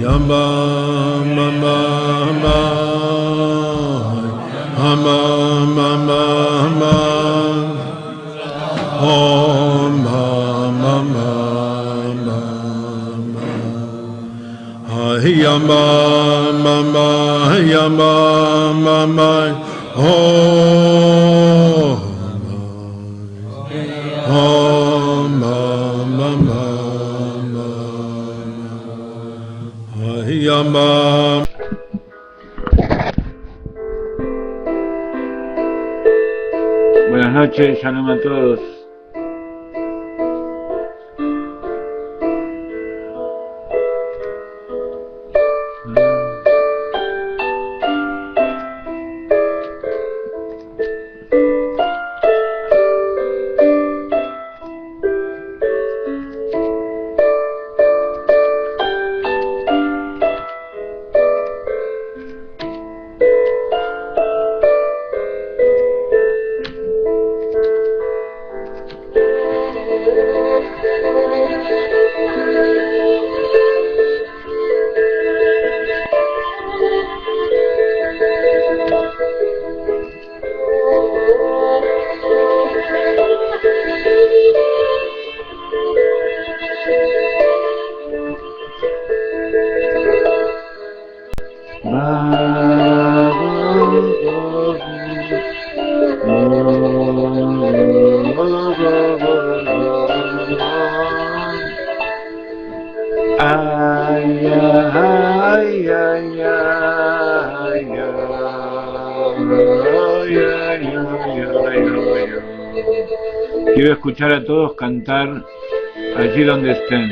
Yamba Mama Mama Mama Mama Mama Om Mama Mama Yamba Mama Yamba Mama Om Om Mama Yamba. Buenas noches, shalom a todos. Quiero escuchar a todos cantar allí donde estén.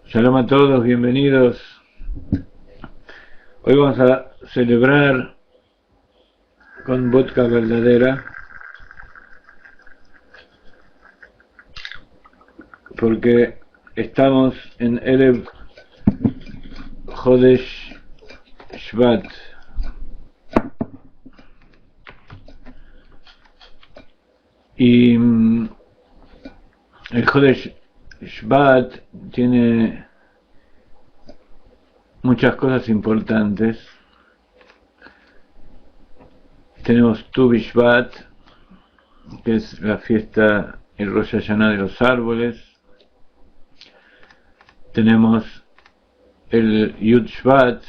Shalom a todos, bienvenidos. Hoy vamos a celebrar con vodka verdadera, porque estamos en Erev Chodesh Shvat. Y el Chodesh Shvat tiene muchas cosas importantes. Tenemos Tu Bishvat, que es la fiesta, el Rosh Hashanah de los árboles. Tenemos el Yud Shvat,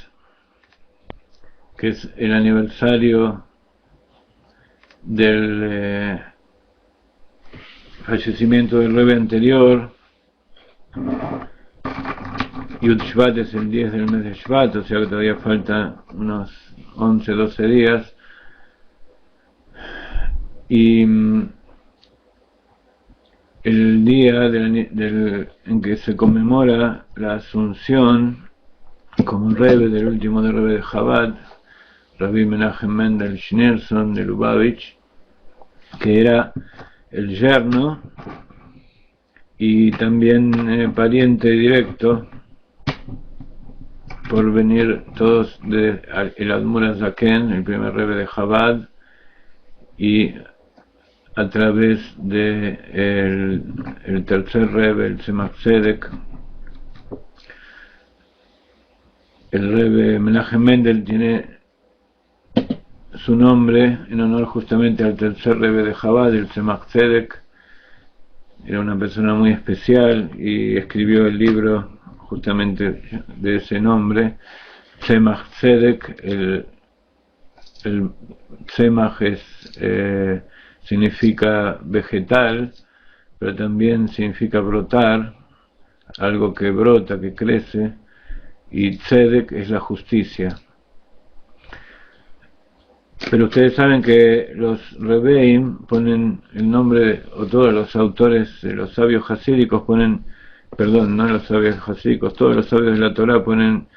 que es el aniversario del fallecimiento del Rebbe anterior. Yud Shvat es el 10 del mes de Shvat, o sea que todavía falta unos 11-12 días. Y el día en que se conmemora la asunción como Rebbe del último de Rebbe de Chabad, Rabbi Menachem Mendel Schneerson de Lubavitch, que era el yerno y también pariente directo por venir todos de el Admur HaZaken, el primer Rebbe de Chabad, y a través de el tercer Rebbe, el Tzemach Tzedek, el Rebbe Menachem Mendel tiene su nombre en honor justamente al tercer Rebbe de Chabad, el Tzemach Tzedek. Era una persona muy especial y escribió el libro justamente de ese nombre, Tzemach Tzedek. El Tzemach significa vegetal, pero también significa brotar, algo que brota, que crece, y Tzedek es la justicia. Pero ustedes saben que los Rebbeim ponen el nombre, o todos los autores, los sabios hasídicos ponen, perdón, no los sabios hasídicos, todos los sabios de la Torá ponen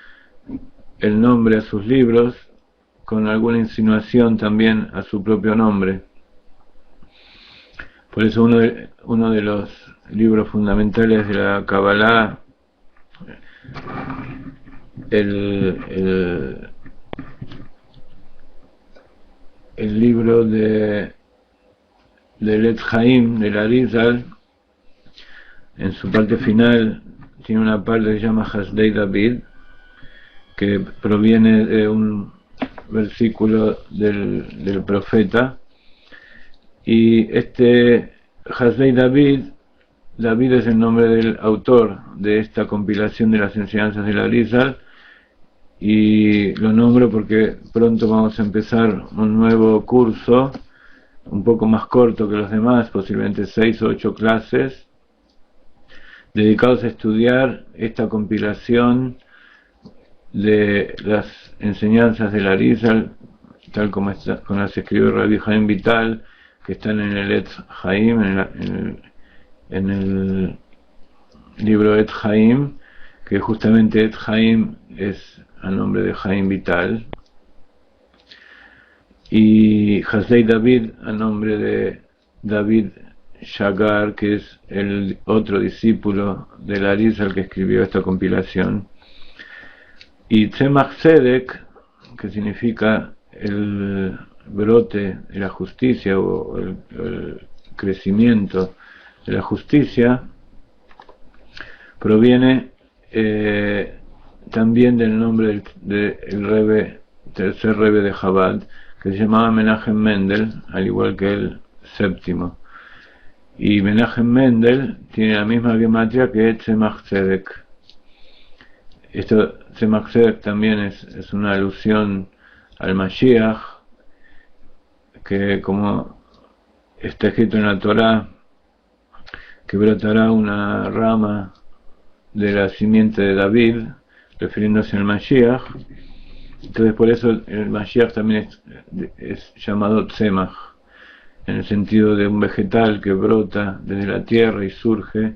el nombre a sus libros con alguna insinuación también a su propio nombre. Por eso uno de los libros fundamentales de la Kabbalah, el libro de Etz Haim, de la Arizal, en su parte final tiene una parte que se llama Hasdei David, que proviene de un versículo del profeta, y este Hasdei David es el nombre del autor de esta compilación de las enseñanzas de la Arizal, y lo nombro porque pronto vamos a empezar un nuevo curso, un poco más corto que los demás, posiblemente 6 o 8 clases, dedicados a estudiar esta compilación de las enseñanzas de la Arizal, tal como las escribió Rabbi Haim Vital, que están en el Etz Haim, en el libro Etz Haim, que justamente Etz Haim es a nombre de Haim Vital, y Hasdei David a nombre de David Shagar, que es el otro discípulo de la Arizal que escribió esta compilación, y Tzemach Tzedek, que significa el brote de la justicia o el crecimiento de la justicia, proviene también del nombre del Rebbe, tercer Rebbe de Chabad, que se llamaba Menachem Mendel, al igual que el séptimo. Y Menachem Mendel tiene la misma gematria que Tzemach Tzedek. Esto, Tzemach Tzedek, también es una alusión al Mashiach, que como está escrito en la Torá, que brotará una rama de la simiente de David, refiriéndose al Mashiach. Entonces por eso el Mashiach también es llamado Tzemach, en el sentido de un vegetal que brota desde la tierra y surge,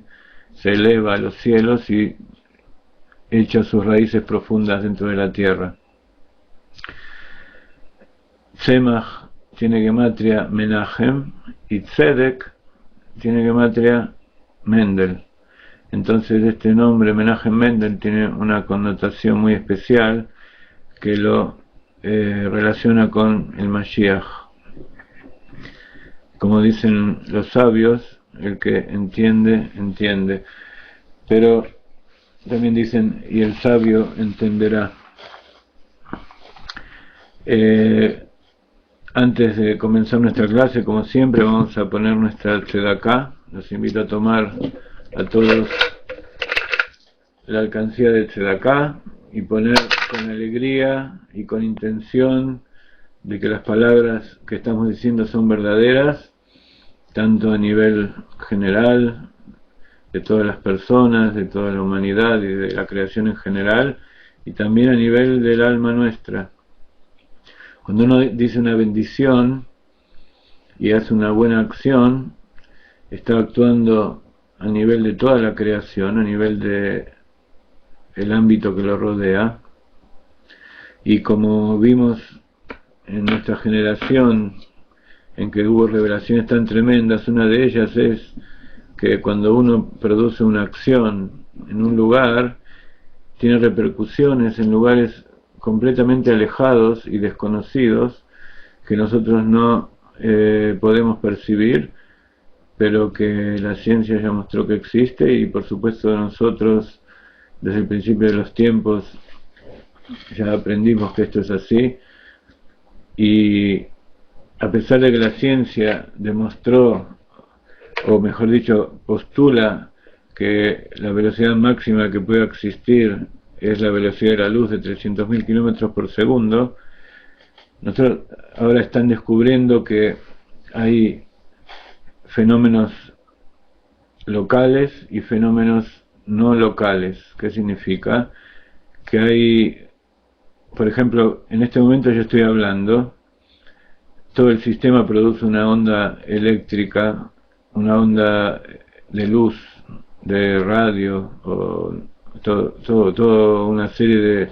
se eleva a los cielos y echa sus raíces profundas dentro de la tierra. Tzemach tiene gematria Menachem y Tzedek tiene gematria Mendel. Entonces este nombre Menachem Mendel tiene una connotación muy especial que lo relaciona con el Mashiach. Como dicen los sabios, el que entiende, entiende. Pero también dicen, y el sabio entenderá. Antes de comenzar nuestra clase, como siempre, vamos a poner nuestra tzedaká. Los invito a tomar a todos la alcancía de tzedaká y poner con alegría y con intención de que las palabras que estamos diciendo son verdaderas, tanto a nivel general, de todas las personas, de toda la humanidad y de la creación en general, y también a nivel del alma nuestra. Cuando uno dice una bendición y hace una buena acción, está actuando a nivel de toda la creación, a nivel de el ámbito que lo rodea. Y como vimos en nuestra generación, en que hubo revelaciones tan tremendas, una de ellas es que cuando uno produce una acción en un lugar, tiene repercusiones en lugares completamente alejados y desconocidos que nosotros no podemos percibir, pero que la ciencia ya mostró que existe, y por supuesto nosotros desde el principio de los tiempos ya aprendimos que esto es así. Y a pesar de que la ciencia demostró, o mejor dicho, postula que la velocidad máxima que puede existir es la velocidad de la luz de 300.000 kilómetros por segundo, nosotros ahora están descubriendo que hay fenómenos locales y fenómenos no locales. ¿Qué significa? Que hay, por ejemplo, en este momento yo estoy hablando, todo el sistema produce una onda eléctrica, una onda de luz, de radio, o todo una serie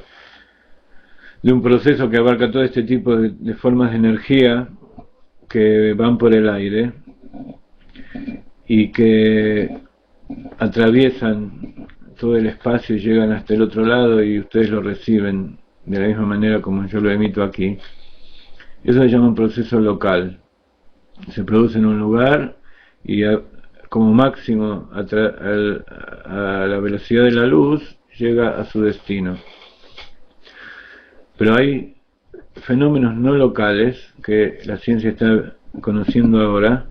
de un proceso que abarca todo este tipo de formas de energía que van por el aire y que atraviesan todo el espacio y llegan hasta el otro lado, y ustedes lo reciben de la misma manera como yo lo emito aquí. Eso se llama un proceso local. Se produce en un lugar y como máximo a la velocidad de la luz llega a su destino. Pero hay fenómenos no locales que la ciencia está conociendo ahora,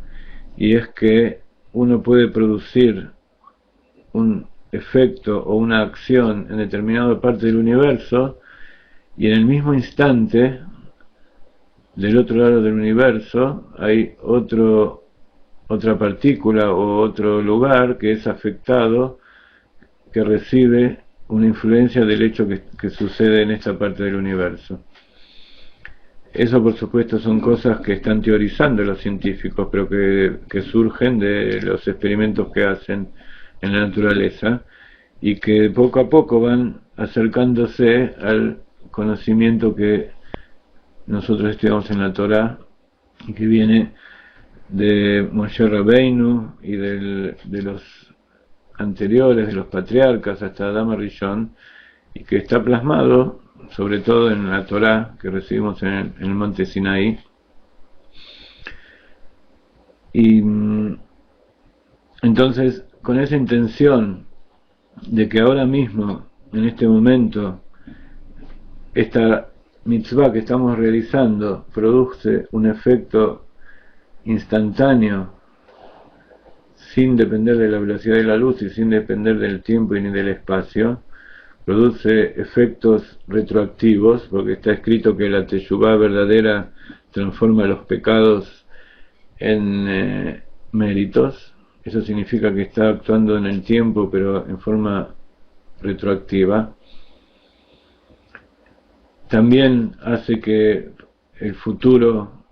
y es que uno puede producir un efecto o una acción en determinada parte del universo, y en el mismo instante del otro lado del universo hay otra partícula o otro lugar que es afectado, que recibe una influencia del hecho que sucede en esta parte del universo. Eso, por supuesto, son cosas que están teorizando los científicos, pero que surgen de los experimentos que hacen en la naturaleza, y que poco a poco van acercándose al conocimiento que nosotros estudiamos en la Torá, y que viene de Moshe Rabbeinu y de los anteriores, de los patriarcas hasta Adán Rishon, y que está plasmado sobre todo en la Torá que recibimos en el monte Sinaí. Y entonces, con esa intención de que ahora mismo, en este momento, esta mitzvah que estamos realizando produce un efecto instantáneo, sin depender de la velocidad de la luz y sin depender del tiempo y ni del espacio, produce efectos retroactivos, porque está escrito que la teshuvá verdadera transforma los pecados en méritos. Eso significa que está actuando en el tiempo, pero en forma retroactiva. También hace que el futuro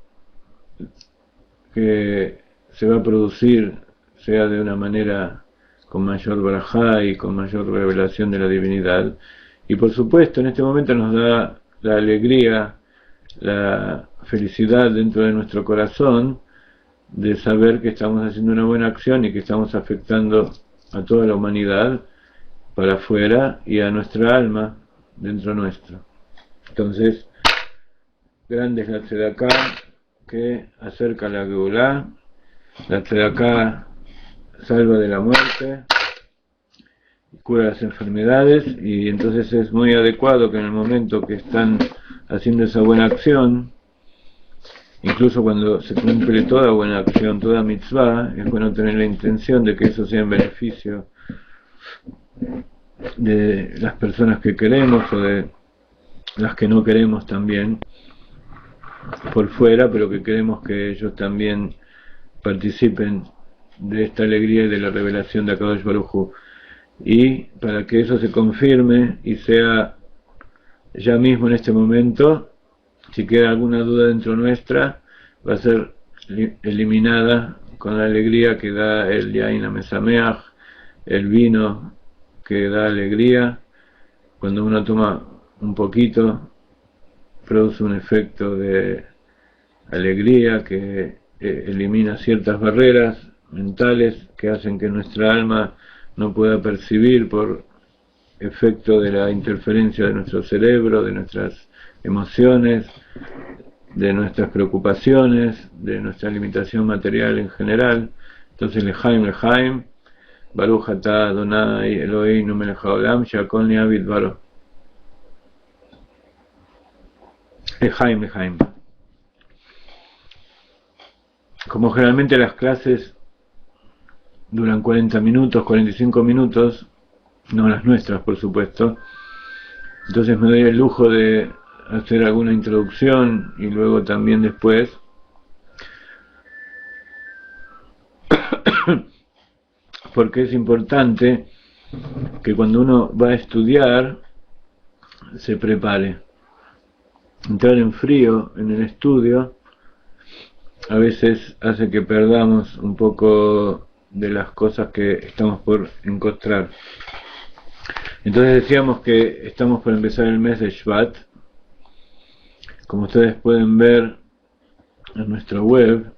que se va a producir sea de una manera con mayor barajá y con mayor revelación de la divinidad. Y por supuesto, en este momento nos da la alegría, la felicidad dentro de nuestro corazón de saber que estamos haciendo una buena acción y que estamos afectando a toda la humanidad para afuera y a nuestra alma dentro nuestro. Entonces, grande es la tzedaká que acerca la geulá, la tzedaká salva de la muerte, cura las enfermedades, y entonces es muy adecuado que en el momento que están haciendo esa buena acción, incluso cuando se cumple toda buena acción, toda mitzvah, es bueno tener la intención de que eso sea en beneficio de las personas que queremos o de las que no queremos también por fuera, pero que queremos que ellos también participen de esta alegría y de la revelación de Akadosh Baruj Hu. Y para que eso se confirme y sea ya mismo en este momento, si queda alguna duda dentro nuestra, va a ser eliminada con la alegría que da el Yain HaMesameach, el vino que da alegría. Cuando uno toma un poquito, produce un efecto de alegría que elimina ciertas barreras mentales que hacen que nuestra alma no pueda percibir por efecto de la interferencia de nuestro cerebro, de nuestras emociones, de nuestras preocupaciones, de nuestra limitación material en general. Entonces, Lejaim, Baruch atah Adonai Eloheinu melech haolam she'akol nהיה bidbaro. Lejaim. Como generalmente las clases duran 40 minutos, 45 minutos, no las nuestras por supuesto, entonces me doy el lujo de hacer alguna introducción y luego también después porque es importante que cuando uno va a estudiar se prepare. Entrar en frío en el estudio a veces hace que perdamos un poco de las cosas que estamos por encontrar. Entonces decíamos que estamos por empezar el mes de Shvat. Como ustedes pueden ver en nuestra web,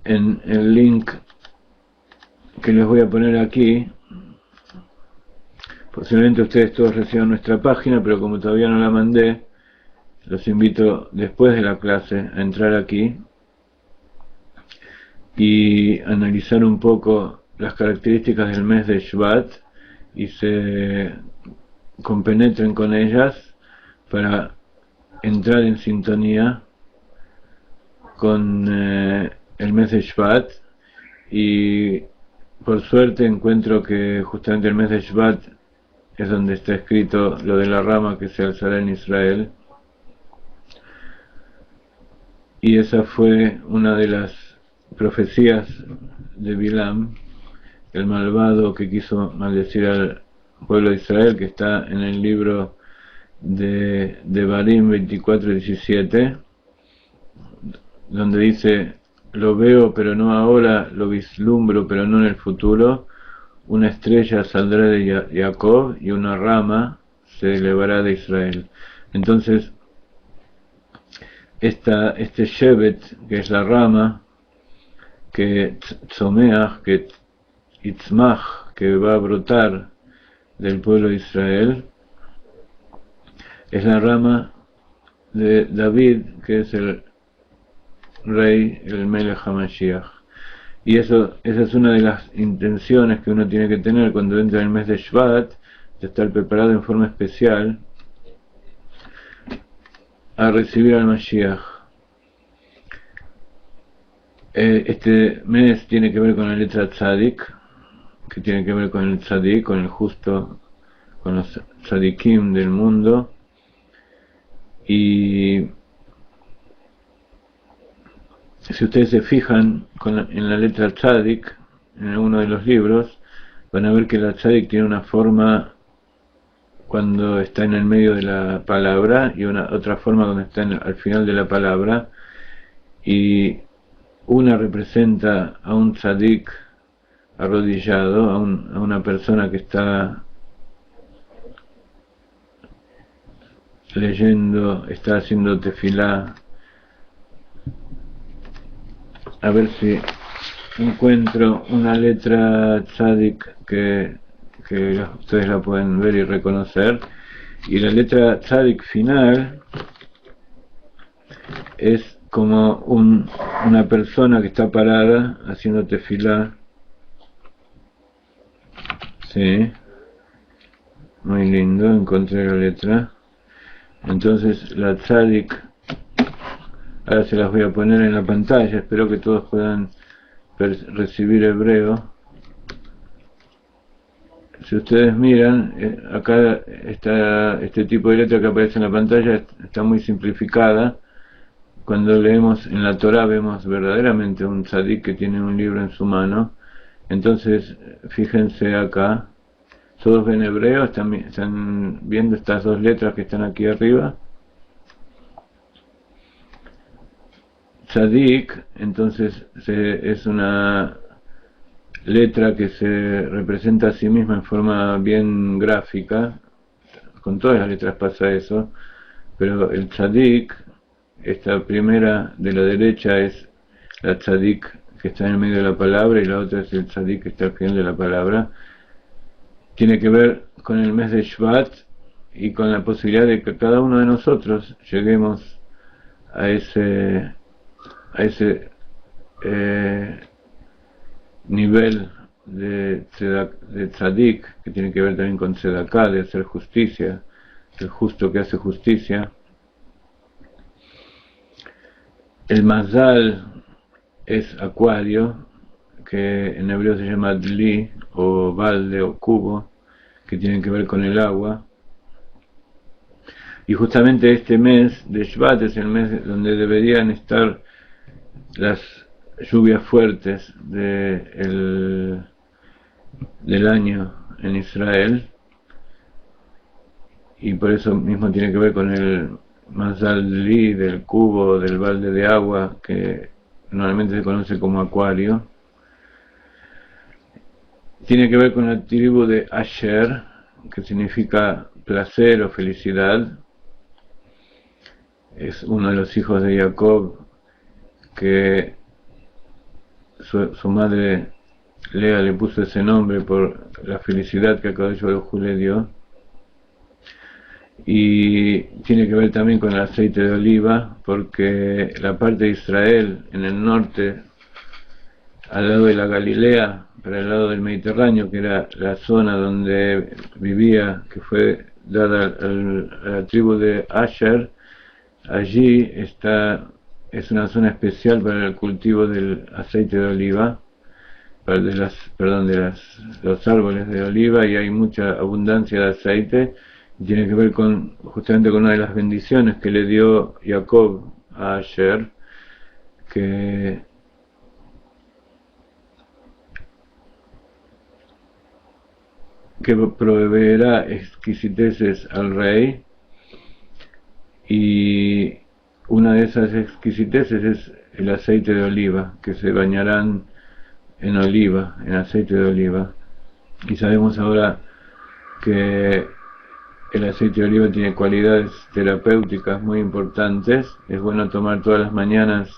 en el link que les voy a poner aquí, posiblemente ustedes todos reciban nuestra página, pero como todavía no la mandé, los invito después de la clase a entrar aquí y analizar un poco las características del mes de Shvat y se compenetren con ellas para entrar en sintonía con el mes de Shvat. Y por suerte encuentro que justamente el mes de Shvat es donde está escrito lo de la rama que se alzará en Israel, y esa fue una de las profecías de Bilam, el malvado que quiso maldecir al pueblo de Israel, que está en el libro de Devarim 24:17, donde dice: lo veo pero no ahora, lo vislumbro pero no en el futuro, una estrella saldrá de Jacob y una rama se elevará de Israel. Entonces este Shevet, que es la rama, que Tzomeach, que Itzmach, que va a brotar del pueblo de Israel, es la rama de David, que es el rey, el Melech HaMashiach. Y esa es una de las intenciones que uno tiene que tener cuando entra en el mes de Shvat, de estar preparado en forma especial a recibir al Mashiach. Este mes tiene que ver con la letra Tzadik, que tiene que ver con el Tzadik, con el justo, con los Tzadikim del mundo. Y si ustedes se fijan en la letra Tzadik, en uno de los libros, van a ver que la Tzadik tiene una forma cuando está en el medio de la palabra y otra forma cuando está al final de la palabra, y una representa a un Tzadik arrodillado, a una persona que está leyendo, está haciendo tefilá. A ver si encuentro una letra Tzadik que ustedes la pueden ver y reconocer. Y la letra Tzadik final es como una persona que está parada haciendo tefilá. Sí, muy lindo, encontré la letra. Entonces la Tzadik, ahora se las voy a poner en la pantalla, espero que todos puedan recibir hebreo. Si ustedes miran, acá está este tipo de letra que aparece en la pantalla, está muy simplificada. Cuando leemos en la Torá vemos verdaderamente un tzadik que tiene un libro en su mano. Entonces, fíjense acá, todos ven hebreo, están viendo estas dos letras que están aquí arriba. Tzadik, entonces es una letra que se representa a sí misma en forma bien gráfica. Con todas las letras pasa eso, pero el Tzadik, esta primera de la derecha es la Tzadik que está en el medio de la palabra, y la otra es el Tzadik que está al final de la palabra. tiene que ver con el mes de Shvat y con la posibilidad de que cada uno de nosotros lleguemos a ese nivel de tzadik, que tiene que ver también con tzedaká, de hacer justicia, el justo que hace justicia. El mazal es acuario, que en hebreo se llama dli, o balde, o cubo, que tienen que ver con el agua. Y justamente este mes de Shvat es el mes donde deberían estar las lluvias fuertes del año en Israel, y por eso mismo tiene que ver con el Mazal Dli, del cubo, del balde de agua, que normalmente se conoce como acuario. Tiene que ver con la tribu de Asher, que significa placer o felicidad. Es uno de los hijos de Jacob, que su madre Lea le puso ese nombre por la felicidad que Akadosh Baruj Hu le dio. Y tiene que ver también con el aceite de oliva, porque la parte de Israel en el norte, al lado de la Galilea, para el lado del Mediterráneo, que era la zona donde vivía, que fue dada a la tribu de Asher, allí es una zona especial para el cultivo del aceite de oliva, de los árboles de oliva, y hay mucha abundancia de aceite. Tiene que ver justamente con una de las bendiciones que le dio Jacob a Asher, que proveerá exquisiteces al rey, y una de esas exquisiteces es el aceite de oliva, que se bañarán en oliva, en aceite de oliva. Y sabemos ahora que el aceite de oliva tiene cualidades terapéuticas muy importantes. Es bueno tomar todas las mañanas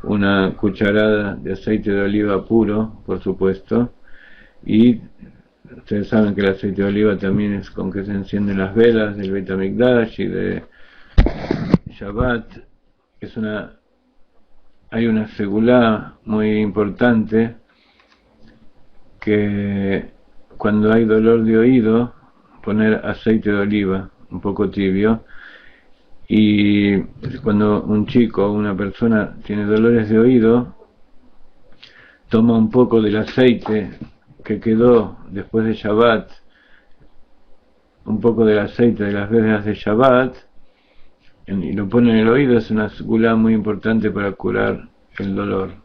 una cucharada de aceite de oliva puro, por supuesto. Y ustedes saben que el aceite de oliva también es con que se encienden las velas del Beit HaMikdash y de Shabbat. Hay una segulá muy importante, que cuando hay dolor de oído, poner aceite de oliva, un poco tibio, y cuando un chico o una persona tiene dolores de oído, toma un poco del aceite que quedó después de Shabbat, un poco del aceite de las velas de Shabbat, y lo pone en el oído. Es una segulá muy importante para curar el dolor.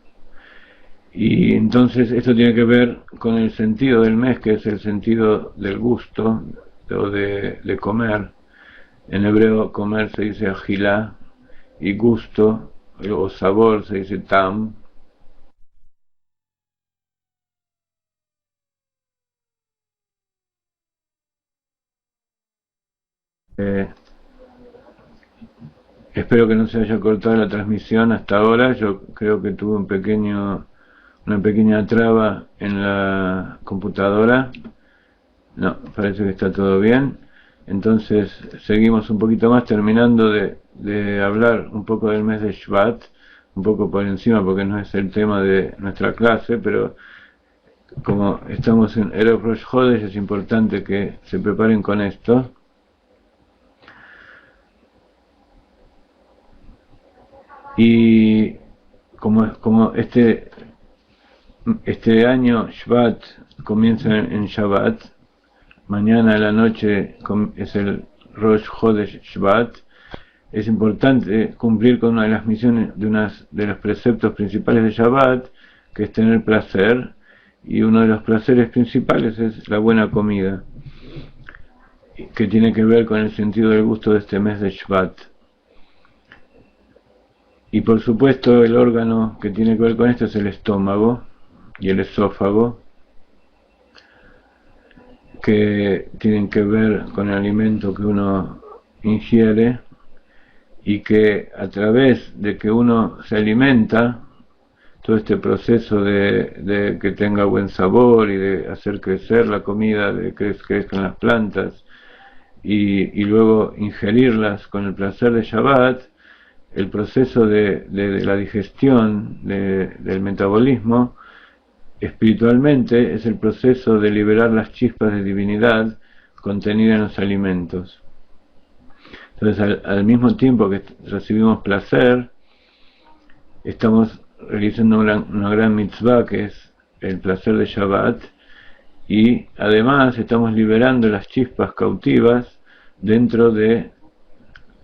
Y entonces esto tiene que ver con el sentido del mes, que es el sentido del gusto, o de comer. En hebreo comer se dice agilá, y gusto o sabor se dice tam. Espero que no se haya cortado la transmisión hasta ahora. Yo creo que tuve una pequeña traba en la computadora. No, parece que está todo bien. Entonces seguimos un poquito más, terminando de hablar un poco del mes de Shvat, un poco por encima porque no es el tema de nuestra clase, pero como estamos en Erev Rosh Chodesh, es importante que se preparen con esto. Y como este año Shvat comienza en Shabbat, mañana a la noche es el Rosh Chodesh Shvat, es importante cumplir con una de las misiones, de los preceptos principales de Shabbat, que es tener placer, y uno de los placeres principales es la buena comida, que tiene que ver con el sentido del gusto de este mes de Shvat. Y por supuesto el órgano que tiene que ver con esto es el estómago y el esófago, que tienen que ver con el alimento que uno ingiere, y que a través de que uno se alimenta, todo este proceso de que tenga buen sabor y de hacer crecer la comida, de que crezcan las plantas y luego ingerirlas con el placer de Shabbat, el proceso de la digestión, del metabolismo, espiritualmente es el proceso de liberar las chispas de divinidad contenidas en los alimentos. Entonces, al mismo tiempo que recibimos placer, estamos realizando una gran mitzvah, que es el placer de Shabbat, y además estamos liberando las chispas cautivas dentro de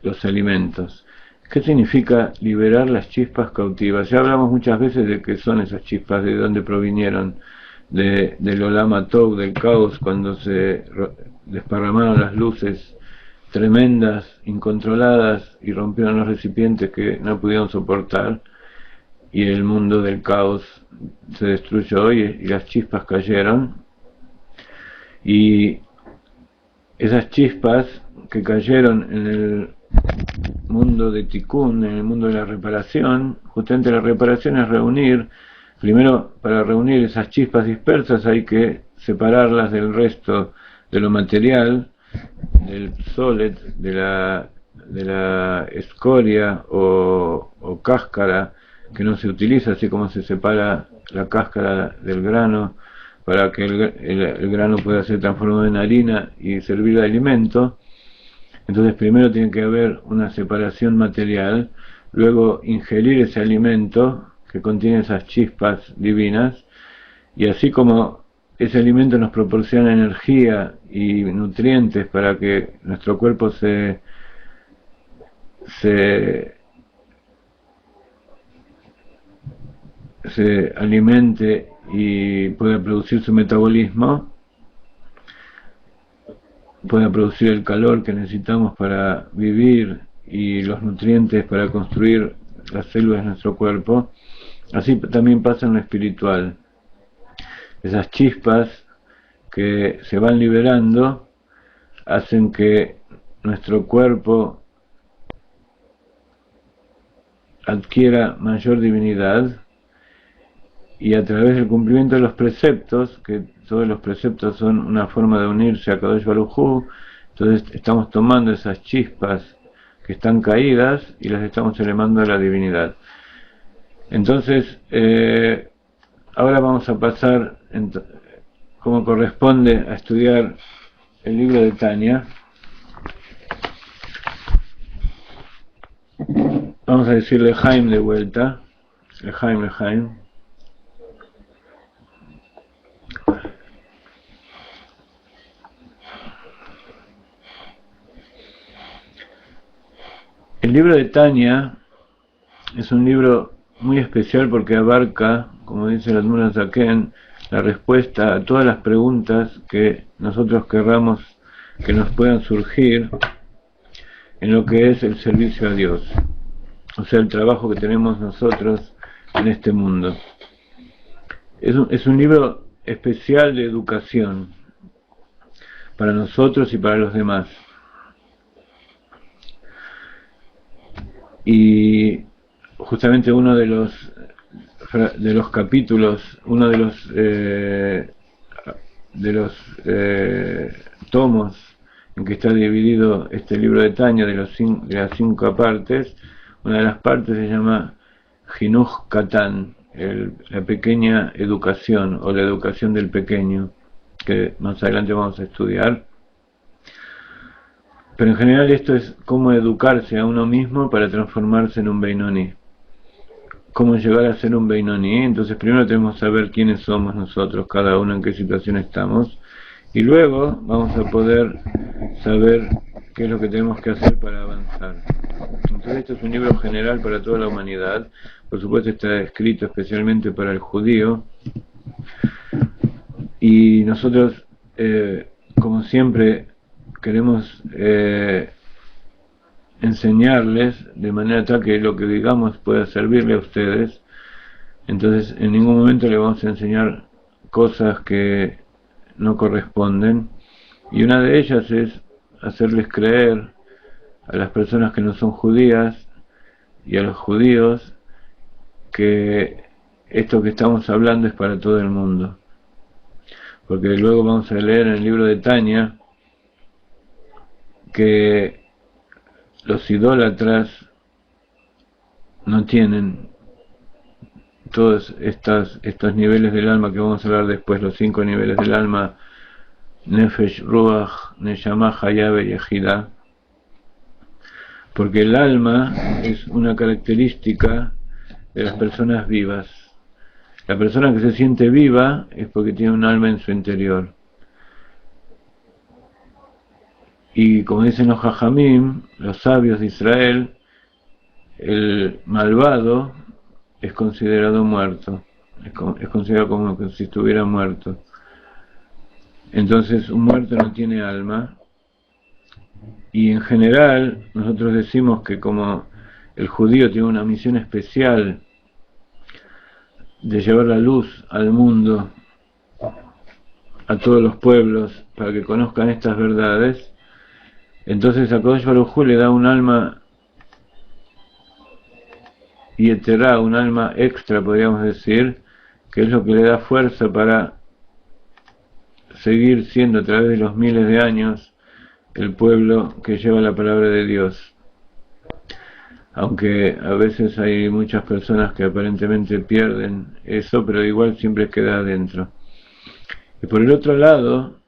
los alimentos. ¿Qué significa liberar las chispas cautivas? Ya hablamos muchas veces de qué son esas chispas, de dónde provinieron, del Olam Atov, del caos, cuando se desparramaron las luces tremendas, incontroladas, y rompieron los recipientes que no pudieron soportar, y el mundo del caos se destruyó y las chispas cayeron. Y esas chispas que cayeron en el mundo de Tikkun, en el mundo de la reparación, justamente la reparación es reunir, primero para reunir esas chispas dispersas hay que separarlas del resto de lo material, del solet, de la escoria o cáscara que no se utiliza, así como se separa la cáscara del grano para que el grano pueda ser transformado en harina y servir de alimento. Entonces primero tiene que haber una separación material, luego ingerir ese alimento que contiene esas chispas divinas, y así como ese alimento nos proporciona energía y nutrientes para que nuestro cuerpo se alimente y pueda producir su metabolismo, pueda producir el calor que necesitamos para vivir y los nutrientes para construir las células de nuestro cuerpo. Así también pasa en lo espiritual. Esas chispas que se van liberando hacen que nuestro cuerpo adquiera mayor divinidad, y a través del cumplimiento de los preceptos, que todos los preceptos son una forma de unirse a Kadosh Baruj Hu, entonces estamos tomando esas chispas que están caídas y las estamos elevando a la divinidad. Entonces, ahora vamos a pasar, como corresponde, a estudiar el libro de Tanya. Vamos a decir Lejaim de vuelta, Lejaim. El libro de Tanya es un libro muy especial porque abarca, como dice el Admor Zaken, la respuesta a todas las preguntas que nosotros querramos que nos puedan surgir en lo que es el servicio a Dios, o sea, el trabajo que tenemos nosotros en este mundo. Es un libro especial de educación para nosotros y para los demás. Y justamente uno de los capítulos, uno de los tomos en que está dividido este libro de Tanya, de las 5 partes, una de las partes se llama Jinuj Katan, la pequeña educación o la educación del pequeño, que más adelante vamos a estudiar. Pero en general esto es cómo educarse a uno mismo para transformarse en un Beinoni. Cómo llegar a ser un Beinoni. Entonces primero tenemos que saber quiénes somos nosotros, cada uno en qué situación estamos. Y luego vamos a poder saber qué es lo que tenemos que hacer para avanzar. Entonces esto es un libro general para toda la humanidad. Por supuesto está escrito especialmente para el judío. Y nosotros, como siempre, queremos enseñarles de manera tal que lo que digamos pueda servirle a ustedes. Entonces en ningún momento le vamos a enseñar cosas que no corresponden, y una de ellas es hacerles creer a las personas que no son judías y a los judíos que esto que estamos hablando es para todo el mundo. Porque luego vamos a leer en el libro de Tanya que los idólatras no tienen todos estos niveles del alma que vamos a hablar después, los 5 niveles del alma, Nefesh, Ruach, Neshama, Hayab y Ejida, porque el alma es una característica de las personas vivas. La persona que se siente viva es porque tiene un alma en su interior. Y como dicen los Jajamim, los sabios de Israel, el malvado es considerado muerto, es considerado como si estuviera muerto. Entonces un muerto no tiene alma, y en general nosotros decimos que como el judío tiene una misión especial de llevar la luz al mundo, a todos los pueblos, para que conozcan estas verdades, entonces a Kadosh Baruj Hu le da un alma yeterá, un alma extra, podríamos decir, que es lo que le da fuerza para seguir siendo a través de los miles de años el pueblo que lleva la palabra de Dios. Aunque a veces hay muchas personas que aparentemente pierden eso, pero igual siempre queda adentro. Y por el otro lado,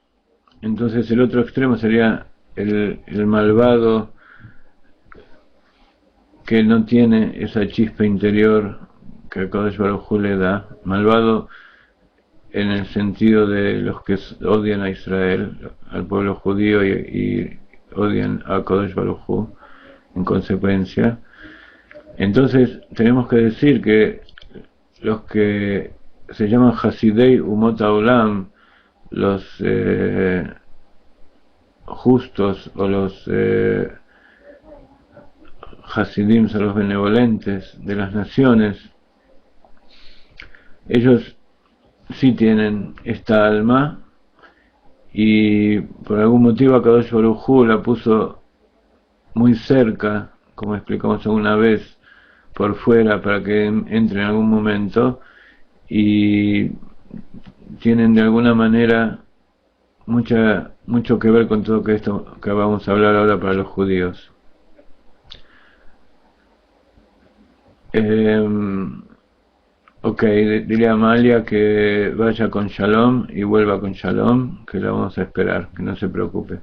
entonces el otro extremo sería el malvado que no tiene esa chispa interior que el Kadosh Baruj Hu le da, malvado en el sentido de los que odian a Israel, al pueblo judío, y odian a Kadosh Baruj Hu en consecuencia. Entonces tenemos que decir que los que se llaman Hasidei Umot Haolam, los justos, o los Hasidim, son los benevolentes de las naciones, ellos sí tienen esta alma, y por algún motivo Kadosh Baruj Hu la puso muy cerca, como explicamos alguna vez, por fuera, para que entre en algún momento, y tienen de alguna manera mucho que ver con todo esto que vamos a hablar ahora para los judíos. Ok, dile a Amalia que vaya con Shalom y vuelva con Shalom, que la vamos a esperar, que no se preocupe.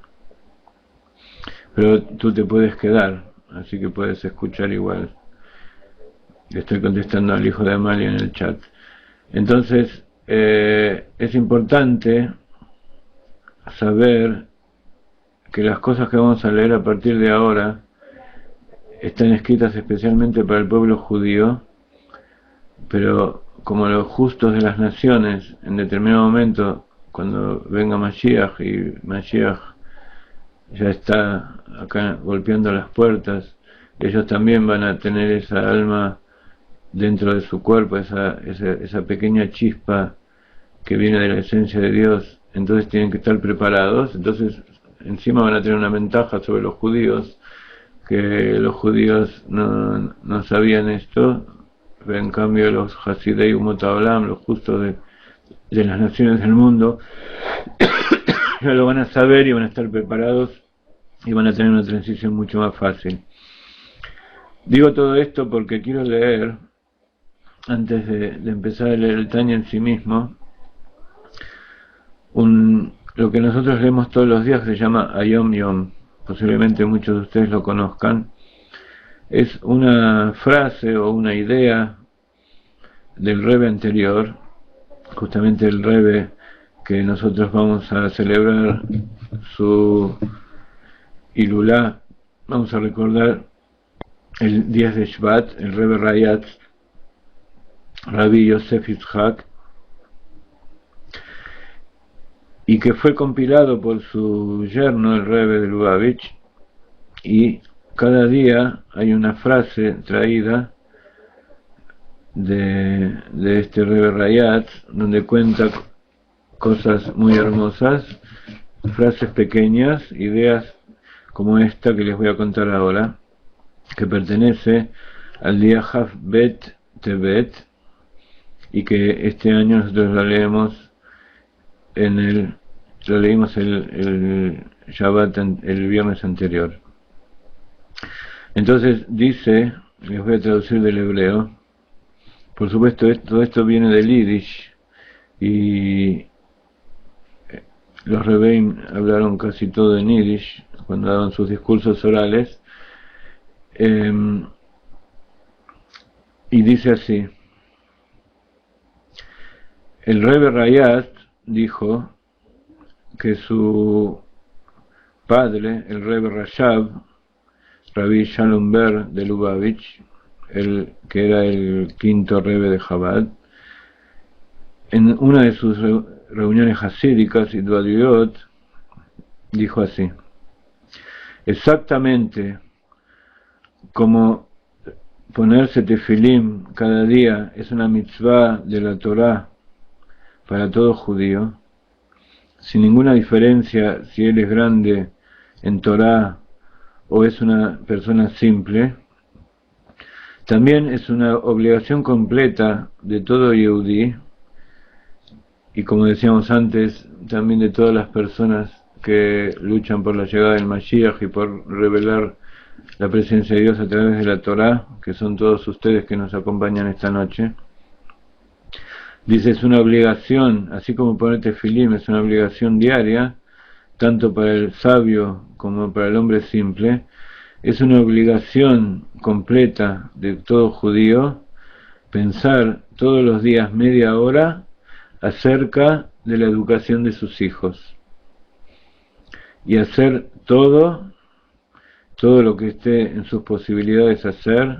Pero tú te puedes quedar, así que puedes escuchar igual. Le estoy contestando al hijo de Amalia en el chat. Entonces, es importante saber que las cosas que vamos a leer a partir de ahora están escritas especialmente para el pueblo judío, pero como los justos de las naciones, en determinado momento, cuando venga Mashiach, y Mashiach ya está acá golpeando las puertas, ellos también van a tener esa alma dentro de su cuerpo, esa pequeña chispa que viene de la esencia de Dios. Entonces tienen que estar preparados. Entonces encima van a tener una ventaja sobre los judíos, que los judíos no sabían esto. En cambio los Hasidei Umot Haolam, los justos de las naciones del mundo, ya lo van a saber y van a estar preparados y van a tener una transición mucho más fácil. Digo todo esto porque quiero leer, antes de empezar a leer el Tanya en sí mismo, lo que nosotros leemos todos los días, que se llama Ayom Yom. Posiblemente muchos de ustedes lo conozcan. Es una frase o una idea del Rebbe anterior, justamente el Rebbe que nosotros vamos a celebrar su Ilulá, vamos a recordar el 10 de Shvat, el Rebbe Rayatz, Rabbi Yosef Yitzhak, y que fue compilado por su yerno, el Rebbe de Lubavitch, y cada día hay una frase traída de este Rebbe Rayatz, donde cuenta cosas muy hermosas, frases pequeñas, ideas como esta que les voy a contar ahora, que pertenece al día Haf Bet Tevet, y que este año nosotros lo leemos lo leímos el Shabbat, el viernes anterior. Entonces dice, les voy a traducir del hebreo, por supuesto todo esto viene del Yiddish, y los Rebbeim hablaron casi todo en Yiddish cuando daban sus discursos orales, y dice así: el Rebbe Rayat dijo que su padre, el Rebbe Rashab, Rabbi Shalom Ber de Lubavitch, que era el quinto Rebbe de Chabad, en una de sus reuniones hasídicas y Dvadiyot, dijo así: exactamente como ponerse tefilim cada día es una mitzvah de la Torah para todo judío, sin ninguna diferencia si él es grande en Torah o es una persona simple, también es una obligación completa de todo Yehudí, y como decíamos antes, también de todas las personas que luchan por la llegada del Mashiach y por revelar la presencia de Dios a través de la Torah, que son todos ustedes que nos acompañan esta noche. Dice, es una obligación, así como poner tefilim es una obligación diaria, tanto para el sabio como para el hombre simple, es una obligación completa de todo judío pensar todos los días media hora acerca de la educación de sus hijos y hacer todo lo que esté en sus posibilidades hacer,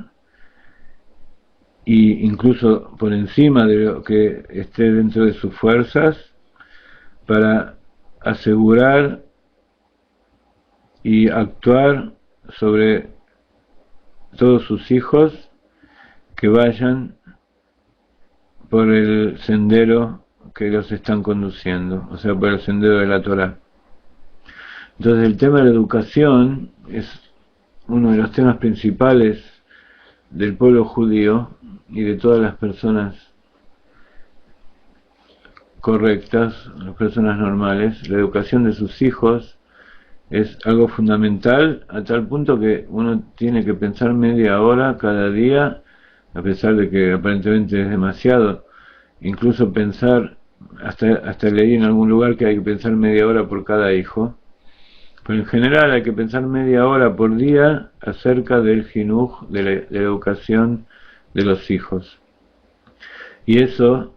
y incluso por encima de lo que esté dentro de sus fuerzas, para asegurar y actuar sobre todos sus hijos que vayan por el sendero que los están conduciendo, o sea, por el sendero de la Torah. Entonces el tema de la educación es uno de los temas principales del pueblo judío y de todas las personas correctas, las personas normales. La educación de sus hijos es algo fundamental, a tal punto que uno tiene que pensar media hora cada día, a pesar de que aparentemente es demasiado. Incluso pensar, hasta leí en algún lugar que hay que pensar media hora por cada hijo, pero en general hay que pensar media hora por día acerca del jinuj, de la educación de los hijos. Y eso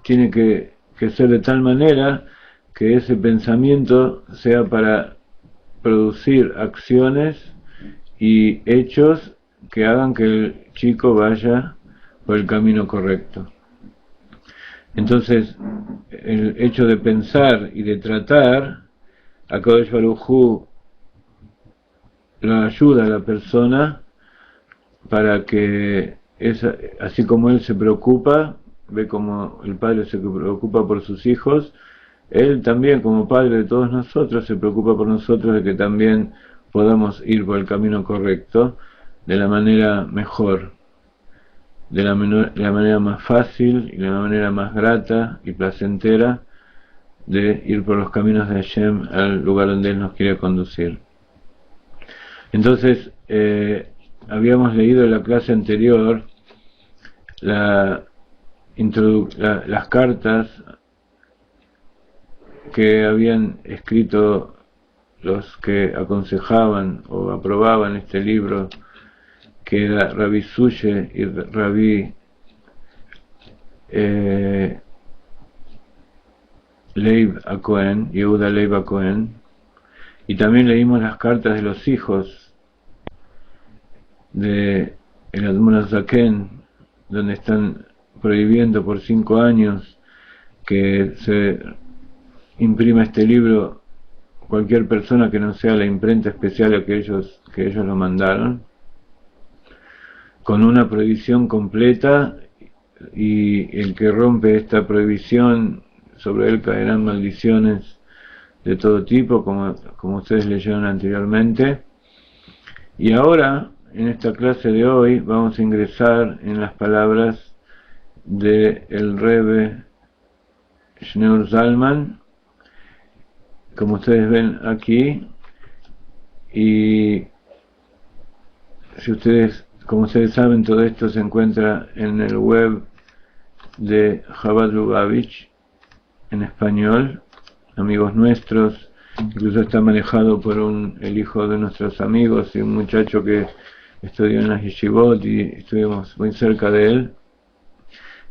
tiene que ser de tal manera que ese pensamiento sea para producir acciones y hechos que hagan que el chico vaya por el camino correcto. Entonces, el hecho de pensar y de tratar, HaKadosh Baruj Hu lo ayuda a la persona para que, así como él se preocupa, ve como el padre se preocupa por sus hijos, él también, como padre de todos nosotros, se preocupa por nosotros, de que también podamos ir por el camino correcto, de la manera mejor, de la manera más fácil y de la manera más grata y placentera de ir por los caminos de Hashem al lugar donde Él nos quiere conducir. Entonces, habíamos leído en la clase anterior las cartas que habían escrito los que aconsejaban o aprobaban este libro, que era Rabbi Suye y Rabbi Leib HaKohen, Yehuda Leib HaKohen, y también leímos las cartas de los hijos de el Admon HaZaken, donde están prohibiendo por 5 años que se imprima este libro cualquier persona que no sea la imprenta especial que ellos lo mandaron, con una prohibición completa, y el que rompe esta prohibición, sobre él caerán maldiciones de todo tipo, como ustedes leyeron anteriormente. Y ahora, en esta clase de hoy, vamos a ingresar en las palabras de el Rebbe Shneur Zalman, como ustedes ven aquí, y si ustedes, como ustedes saben, todo esto se encuentra en el web de Chabad Lubavitch en español, amigos nuestros, incluso está manejado por el hijo de nuestros amigos y un muchacho que estudió en la yeshivot y estuvimos muy cerca de él,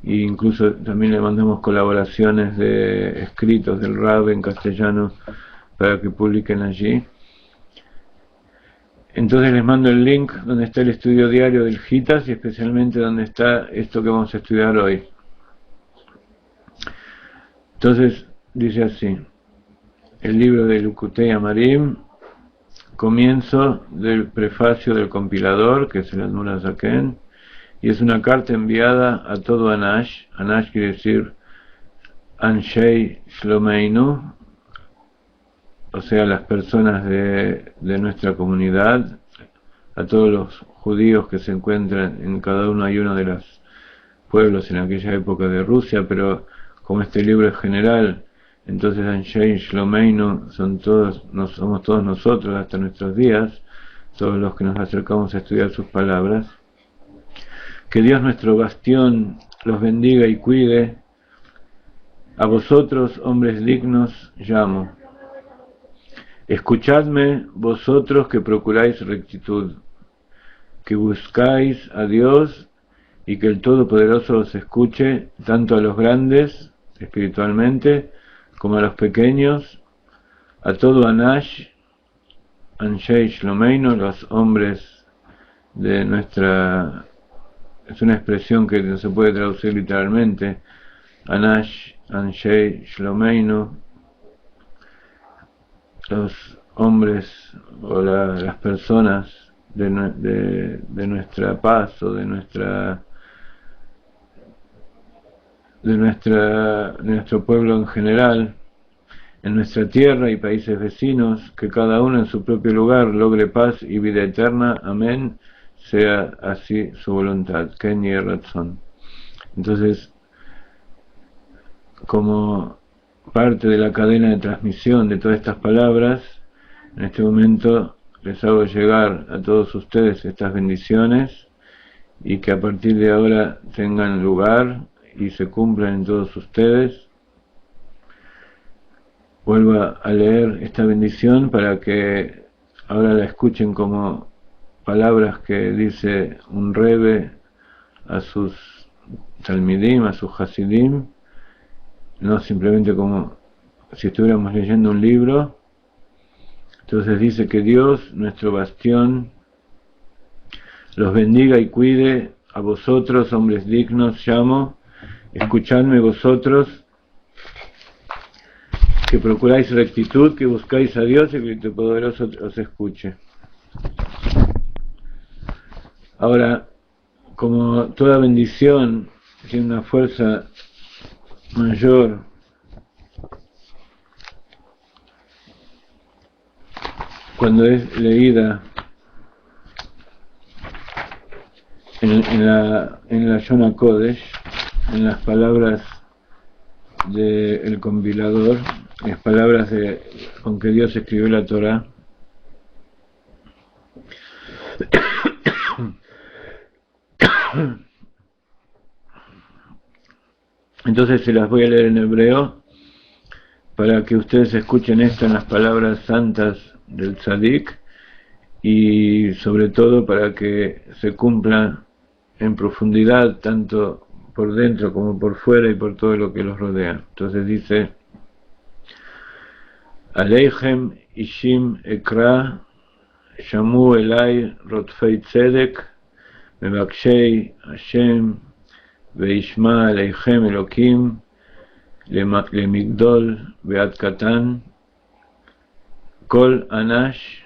e incluso también le mandamos colaboraciones de escritos del Rab en castellano para que publiquen allí. Entonces les mando el link donde está el estudio diario del Gitas y especialmente donde está esto que vamos a estudiar hoy. Entonces dice así, el libro de Likutei Amarim, comienzo del prefacio del compilador, que es el Admor HaZaken, y es una carta enviada a todo Anash. Anash quiere decir Anshei Shlomeinu, o sea, las personas de nuestra comunidad, a todos los judíos que se encuentran en cada uno y uno de los pueblos en aquella época de Rusia, pero como este libro es general, entonces Anshei Shlomeinu somos todos nosotros hasta nuestros días, todos los que nos acercamos a estudiar sus palabras. Que Dios nuestro bastión los bendiga y cuide. A vosotros, hombres dignos, llamo. Escuchadme, vosotros que procuráis rectitud, que buscáis a Dios y que el Todopoderoso os escuche, tanto a los grandes, espiritualmente, como a los pequeños, a todo Anash, Anshei Shlomeinu, los hombres de nuestra... Es una expresión que no se puede traducir literalmente, Anash, Anshei Shlomeinu, los hombres o las personas de nuestra paz o de nuestro pueblo en general, en nuestra tierra y países vecinos, que cada uno en su propio lugar logre paz y vida eterna. Amén. Sea así su voluntad. Ken Yeh Ratzon. Entonces, como parte de la cadena de transmisión de todas estas palabras, en este momento les hago llegar a todos ustedes estas bendiciones y que a partir de ahora tengan lugar y se cumplan en todos ustedes. Vuelvo a leer esta bendición para que ahora la escuchen como palabras que dice un Rebbe a sus Talmidim, a sus Hasidim, no simplemente como si estuviéramos leyendo un libro. Entonces dice que Dios, nuestro bastión, los bendiga y cuide. A vosotros, hombres dignos, llamo. Escuchadme vosotros, que procuráis rectitud, que buscáis a Dios y que el Todopoderoso os escuche. Ahora, como toda bendición tiene una fuerza mayor cuando es leída en la Shona Kodesh, en las palabras del compilador, en las palabras con que Dios escribió la Torah. Entonces se las voy a leer en hebreo para que ustedes escuchen esto en las palabras santas del Tzadik y sobre todo para que se cumpla en profundidad tanto por dentro como por fuera y por todo lo que los rodea. Entonces dice: Aleichem ishim ekra shamu elai rotfei tzedek מבקשי השם וישמע עליכם אלוקים למגדול ועד קטן כל אנש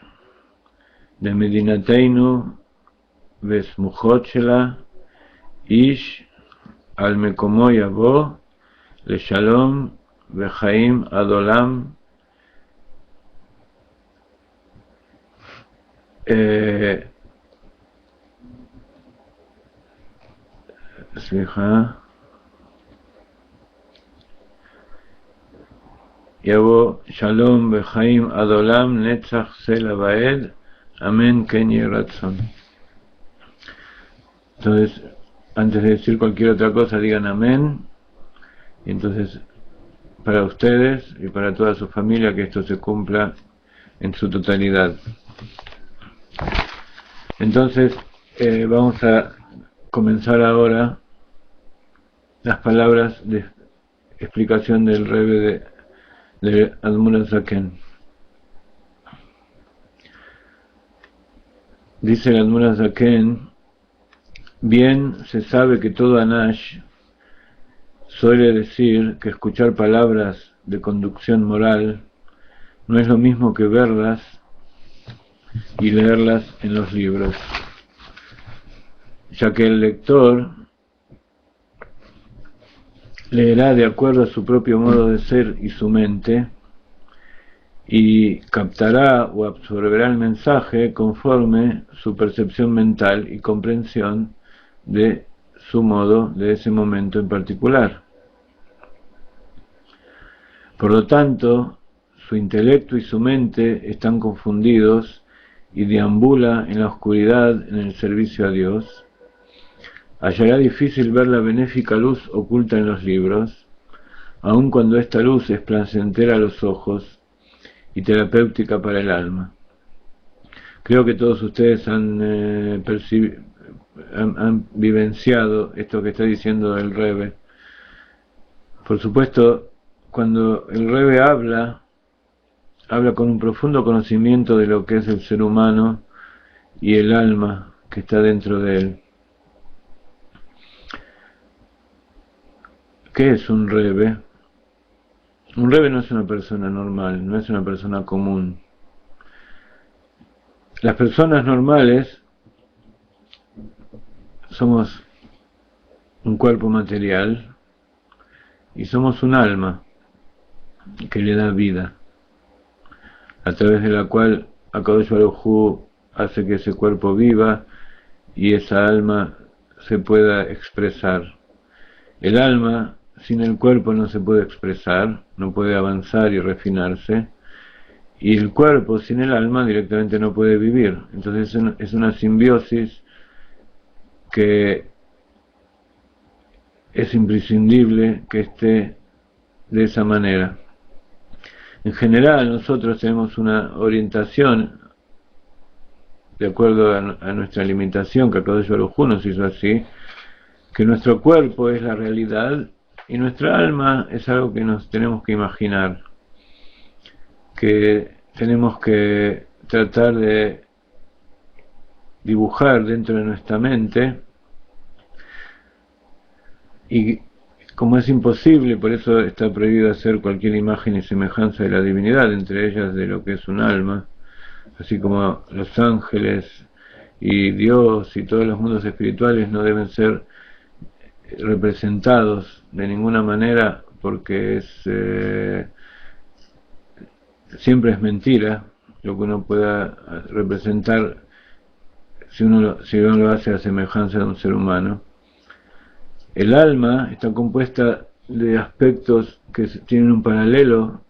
למדינתנו וסמוכות שלה איש על מקומו יבוא לשלום וחיים עד עולם. סליחה, Yabo Shalom Bechaim Adolam Netzach Sela Baed. Amén Ken Yeh Ratzon. Entonces, antes de decir cualquier otra cosa, digan amén. Y entonces, para ustedes y para toda su familia, que esto se cumpla en su totalidad. Entonces, vamos a comenzar ahora las palabras de explicación del Rebbe de Admur HaZaken. Dice el Admur HaZaken: bien se sabe que todo Anash suele decir que escuchar palabras de conducción moral no es lo mismo que verlas y leerlas en los libros, ya que el lector leerá de acuerdo a su propio modo de ser y su mente, y captará o absorberá el mensaje conforme su percepción mental y comprensión de su modo de ese momento en particular. Por lo tanto, su intelecto y su mente están confundidos y deambula en la oscuridad en el servicio a Dios. Hallará difícil ver la benéfica luz oculta en los libros, aun cuando esta luz es placentera a los ojos y terapéutica para el alma. Creo que todos ustedes han vivenciado esto que está diciendo el Rebbe. Por supuesto, cuando el Rebbe habla con un profundo conocimiento de lo que es el ser humano y el alma que está dentro de él. ¿Qué es un Rebbe? Un Rebbe no es una persona normal, no es una persona común. Las personas normales somos un cuerpo material y somos un alma que le da vida, a través de la cual Akadosh Baruj Hu hace que ese cuerpo viva y esa alma se pueda expresar. El alma sin el cuerpo no se puede expresar, no puede avanzar y refinarse, y el cuerpo sin el alma directamente no puede vivir. Entonces es una simbiosis que es imprescindible que esté de esa manera. En general, nosotros tenemos una orientación de acuerdo a nuestra limitación, que Akadosh Baruj Hu nos hizo así, que nuestro cuerpo es la realidad y nuestra alma es algo que nos tenemos que imaginar, que tenemos que tratar de dibujar dentro de nuestra mente, y como es imposible, por eso está prohibido hacer cualquier imagen y semejanza de la divinidad, entre ellas de lo que es un alma, así como los ángeles y Dios y todos los mundos espirituales no deben ser representados de ninguna manera, porque siempre es mentira lo que uno pueda representar si uno lo hace a semejanza de un ser humano. El alma está compuesta de aspectos que tienen un paralelo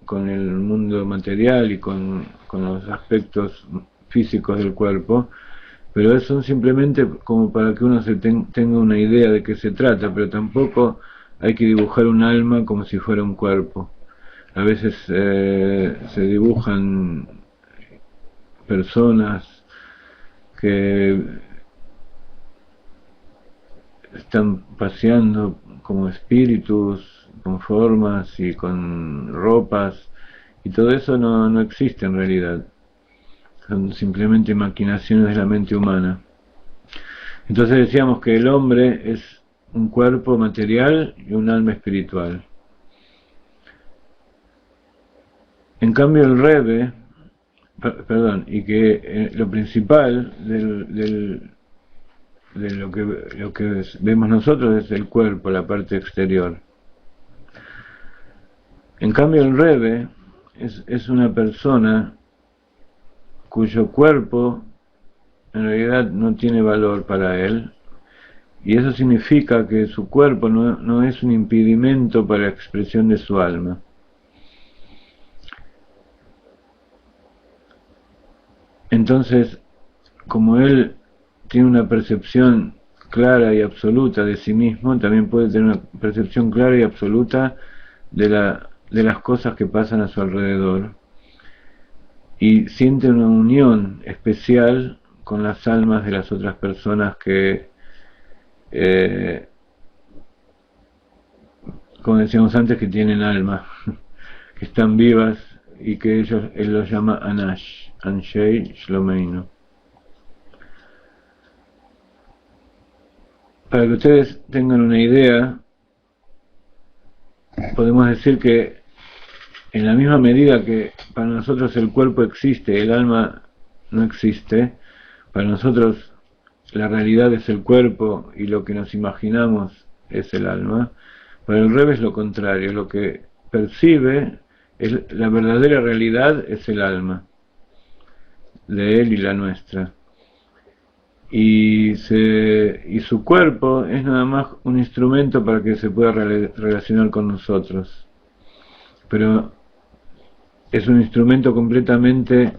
con el mundo material y con los aspectos físicos del cuerpo, pero son simplemente como para que uno tenga una idea de qué se trata, pero tampoco hay que dibujar un alma como si fuera un cuerpo. A veces se dibujan personas que están paseando como espíritus, con formas y con ropas, y todo eso no existe en realidad. Son simplemente maquinaciones de la mente humana. Entonces decíamos que el hombre es un cuerpo material y un alma espiritual. En cambio el Rebbe, y que lo principal de lo que vemos nosotros es el cuerpo, la parte exterior. En cambio el Rebbe es una persona cuyo cuerpo en realidad no tiene valor para él, y eso significa que su cuerpo no es un impedimento para la expresión de su alma. Entonces, como él tiene una percepción clara y absoluta de sí mismo, también puede tener una percepción clara y absoluta de las cosas que pasan a su alrededor. Y siente una unión especial con las almas de las otras personas que, eh, como decíamos antes, que tienen alma, que están vivas y que él los llama Anash, Anshei Shlomeinu. Para que ustedes tengan una idea, podemos decir que en la misma medida que para nosotros el cuerpo existe, el alma no existe, para nosotros la realidad es el cuerpo y lo que nos imaginamos es el alma, para el Rebbe es lo contrario, lo que percibe, la verdadera realidad es el alma, de él y la nuestra. Y su cuerpo es nada más un instrumento para que se pueda relacionar con nosotros. Pero es un instrumento completamente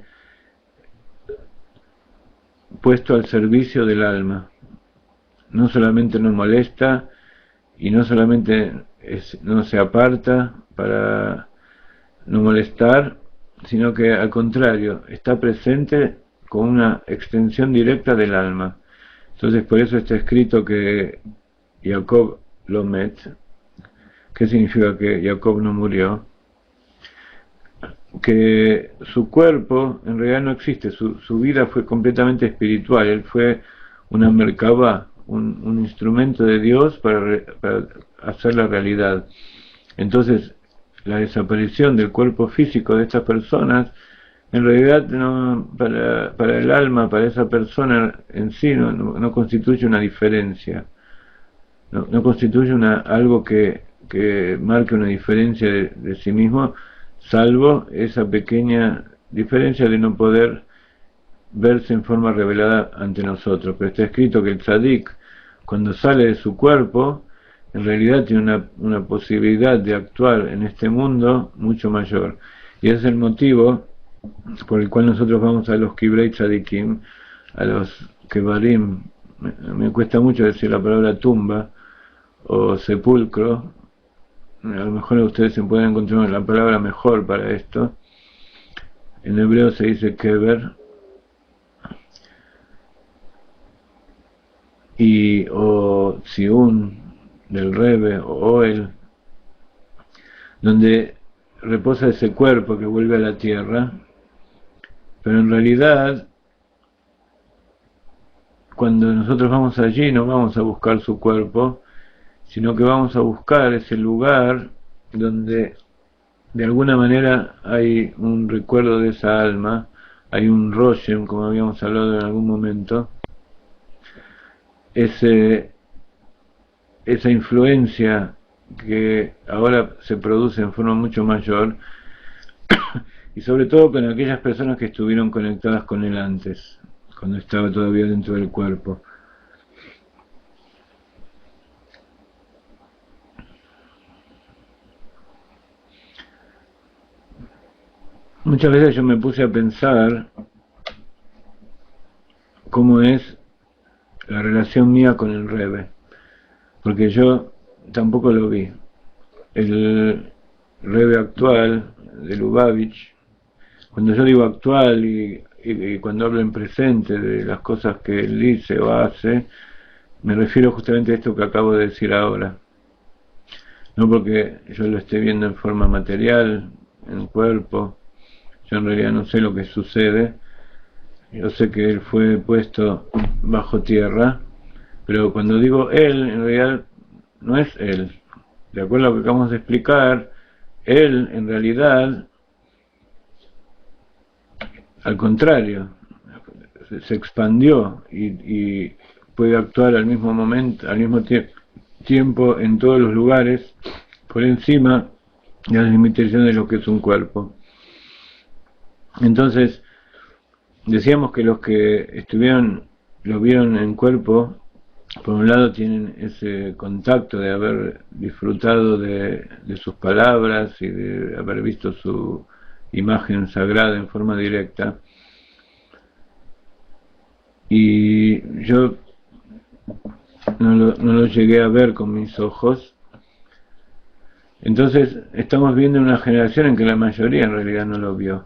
puesto al servicio del alma. No solamente nos molesta y no solamente no se aparta para no molestar, sino que al contrario, está presente con una extensión directa del alma. Entonces por eso está escrito que Jacob lo met. ¿Qué significa que Jacob no murió? Que su cuerpo en realidad no existe, su vida fue completamente espiritual, él fue una merkabah, un instrumento de Dios para hacer la realidad. Entonces la desaparición del cuerpo físico de estas personas en realidad para el alma, para esa persona en sí no constituye una diferencia, no constituye algo que marque una diferencia de sí mismo, salvo esa pequeña diferencia de no poder verse en forma revelada ante nosotros. Pero está escrito que el tzadik, cuando sale de su cuerpo, en realidad tiene una posibilidad de actuar en este mundo mucho mayor. Y ese es el motivo por el cual nosotros vamos a los kibrei tzadikim, a los kebarim. Me cuesta mucho decir la palabra tumba o sepulcro. A lo mejor ustedes se pueden encontrar la palabra mejor para esto. En hebreo se dice keber, o tziun del Rebbe, o oel, donde reposa ese cuerpo que vuelve a la tierra. Pero en realidad, cuando nosotros vamos allí, no vamos a buscar su cuerpo, sino que vamos a buscar ese lugar donde de alguna manera hay un recuerdo de esa alma, hay un roshem, como habíamos hablado en algún momento, esa influencia que ahora se produce en forma mucho mayor, y sobre todo con aquellas personas que estuvieron conectadas con él antes, cuando estaba todavía dentro del cuerpo. Muchas veces yo me puse a pensar cómo es la relación mía con el Rebbe, porque yo tampoco lo vi. El Rebbe actual de Lubavitch, cuando yo digo actual y cuando hablo en presente de las cosas que él dice o hace, me refiero justamente a esto que acabo de decir ahora. No porque yo lo esté viendo en forma material, en cuerpo, yo en realidad no sé lo que sucede, yo sé que él fue puesto bajo tierra, pero cuando digo él, en realidad no es él. De acuerdo a lo que acabamos de explicar, él en realidad, al contrario, se expandió y puede actuar al mismo momento, al mismo tiempo en todos los lugares, por encima de las limitaciones de lo que es un cuerpo. Entonces, decíamos que los que lo vieron en cuerpo, por un lado tienen ese contacto de haber disfrutado de sus palabras y de haber visto su imagen sagrada en forma directa, y yo no lo llegué a ver con mis ojos. Entonces estamos viendo una generación en que la mayoría en realidad no lo vio.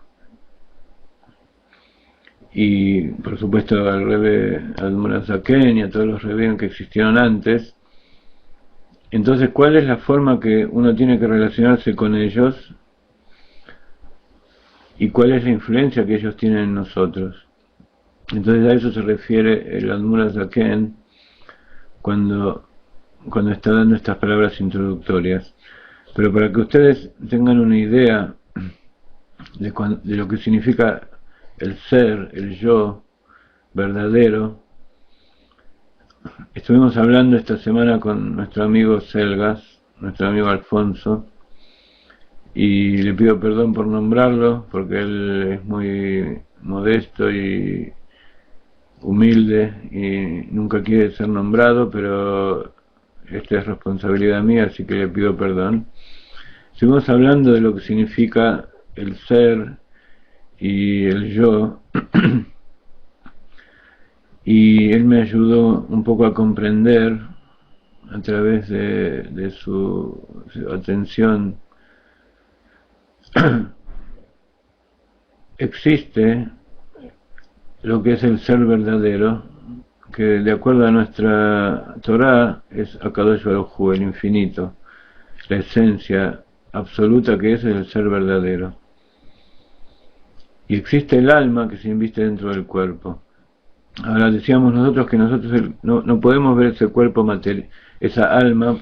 Y por supuesto al Rebbe Admor Zaken y a todos los Rebbeim que existieron antes. Entonces, ¿cuál es la forma que uno tiene que relacionarse con ellos? ¿Y cuál es la influencia que ellos tienen en nosotros? Entonces a eso se refiere el Admor Zaken cuando está dando estas palabras introductorias. Pero para que ustedes tengan una idea de lo que significa el ser, el yo verdadero, estuvimos hablando esta semana con nuestro amigo Selgas, nuestro amigo Alfonso, y le pido perdón por nombrarlo, porque él es muy modesto y humilde y nunca quiere ser nombrado, pero esta es responsabilidad mía, así que le pido perdón. Estuvimos hablando de lo que significa el ser y el yo, y él me ayudó un poco a comprender a través de su atención. Existe lo que es el ser verdadero, que de acuerdo a nuestra Torá es Akadosh Baruj Hu, el infinito, la esencia absoluta que es el ser verdadero. Y existe el alma que se inviste dentro del cuerpo. Ahora decíamos nosotros que nosotros no podemos ver ese cuerpo material, esa alma,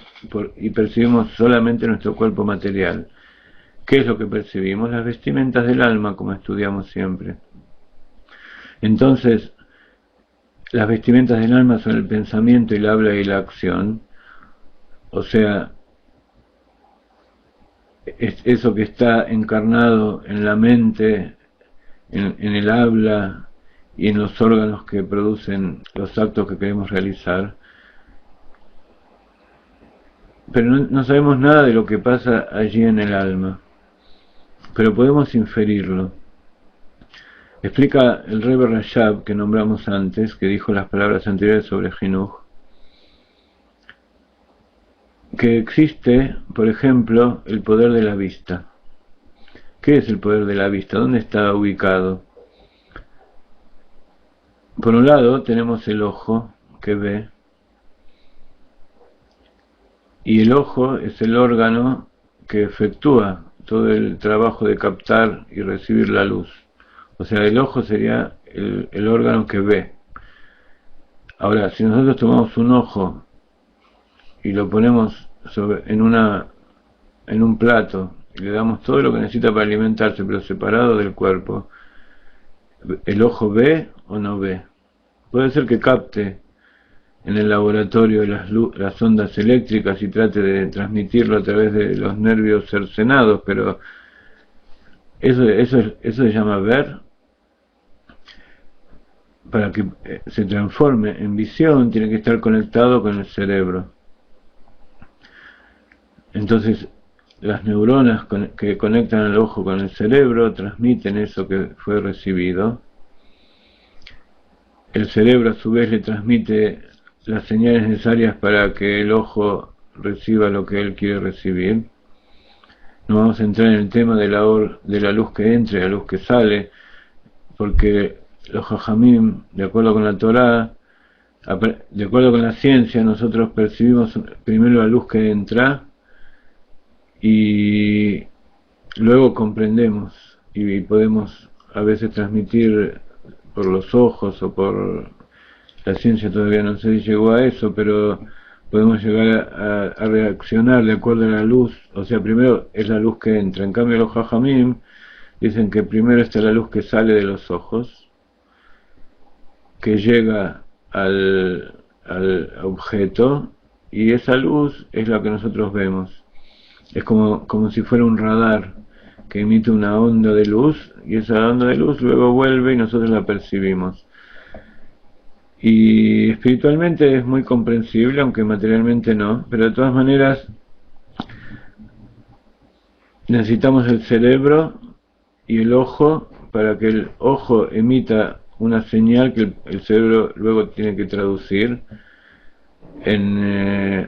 y percibimos solamente nuestro cuerpo material. ¿Qué es lo que percibimos? Las vestimentas del alma, como estudiamos siempre. Entonces, las vestimentas del alma son el pensamiento, el habla y la acción. O sea, es eso que está encarnado en la mente, en el habla y en los órganos que producen los actos que queremos realizar. Pero no sabemos nada de lo que pasa allí en el alma, pero podemos inferirlo. Explica el Rebbe Rashab, que nombramos antes, que dijo las palabras anteriores sobre Jinuj, que existe, por ejemplo, el poder de la vista. ¿Qué es el poder de la vista? ¿Dónde está ubicado? Por un lado tenemos el ojo que ve, y el ojo es el órgano que efectúa todo el trabajo de captar y recibir la luz. O sea, el ojo sería el órgano que ve. Ahora, si nosotros tomamos un ojo y lo ponemos en un plato y le damos todo lo que necesita para alimentarse, pero separado del cuerpo, ¿el ojo ve o no ve? Puede ser que capte en el laboratorio las ondas eléctricas y trate de transmitirlo a través de los nervios cercenados, pero eso se llama ver. Para que se transforme en visión tiene que estar conectado con el cerebro. Entonces las neuronas que conectan el ojo con el cerebro transmiten eso que fue recibido. El cerebro a su vez le transmite las señales necesarias para que el ojo reciba lo que él quiere recibir. No vamos a entrar en el tema de la luz que entra y la luz que sale, porque los Jajamim, de acuerdo con la Torá, de acuerdo con la ciencia, nosotros percibimos primero la luz que entra y luego comprendemos y podemos a veces transmitir por los ojos o por la ciencia, todavía no sé si llegó a eso, pero podemos llegar a reaccionar de acuerdo a la luz. O sea, primero es la luz que entra. En cambio los Jajamim dicen que primero está la luz que sale de los ojos, que llega al objeto, y esa luz es la que nosotros vemos. Es como si fuera un radar que emite una onda de luz, y esa onda de luz luego vuelve y nosotros la percibimos. Y espiritualmente es muy comprensible, aunque materialmente no, pero de todas maneras necesitamos el cerebro y el ojo para que el ojo emita una señal que el cerebro luego tiene que traducir en,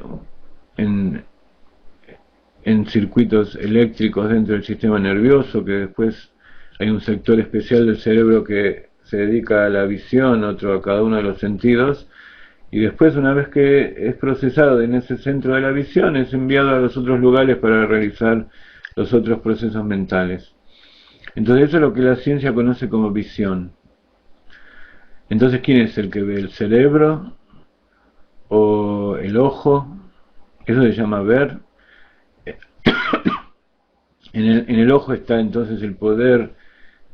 en circuitos eléctricos dentro del sistema nervioso, que después hay un sector especial del cerebro que se dedica a la visión, otro a cada uno de los sentidos, y después, una vez que es procesado en ese centro de la visión, es enviado a los otros lugares para realizar los otros procesos mentales. Entonces eso es lo que la ciencia conoce como visión. Entonces, ¿quién es el que ve? ¿El cerebro o el ojo? Eso se llama ver. En el ojo está entonces el poder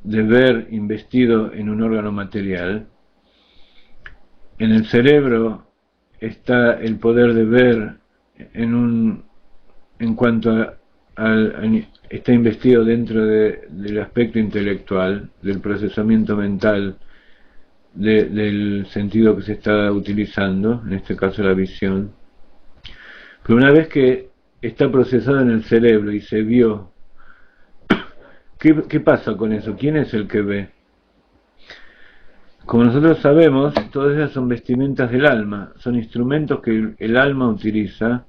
de ver investido en un órgano material. En el cerebro está el poder de ver en cuanto está investido dentro del aspecto intelectual, del procesamiento mental, del sentido que se está utilizando, en este caso la visión. Pero una vez que está procesado en el cerebro y se vio, ¿qué pasa con eso? ¿Quién es el que ve? Como nosotros sabemos, todas esas son vestimentas del alma, son instrumentos que el alma utiliza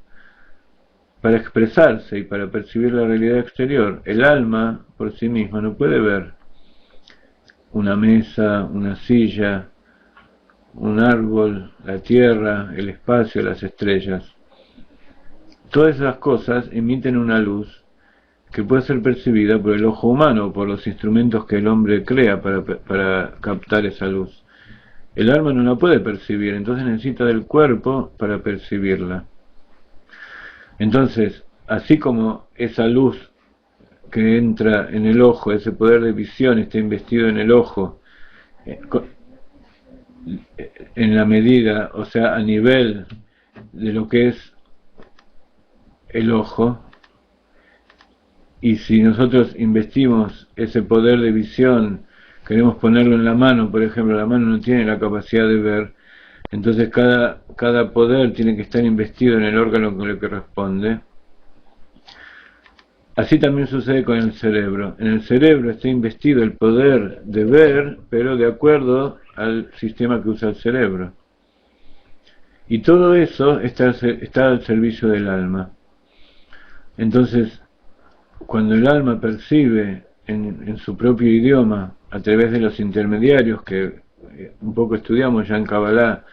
para expresarse y para percibir la realidad exterior. El alma por sí misma no puede ver una mesa, una silla, un árbol, la tierra, el espacio, las estrellas. Todas esas cosas emiten una luz que puede ser percibida por el ojo humano o por los instrumentos que el hombre crea para captar esa luz. El alma no la puede percibir, entonces necesita del cuerpo para percibirla. Entonces, así como esa luz que entra en el ojo, ese poder de visión está investido en el ojo, en la medida, o sea, a nivel de lo que es el ojo, y si nosotros investimos ese poder de visión, queremos ponerlo en la mano, por ejemplo, la mano no tiene la capacidad de ver, entonces cada poder tiene que estar investido en el órgano con el que responde. Así también sucede con el cerebro. En el cerebro está investido el poder de ver, pero de acuerdo al sistema que usa el cerebro. Y todo eso está al servicio del alma. Entonces, cuando el alma percibe en su propio idioma, a través de los intermediarios, que un poco estudiamos ya en Kabbalah,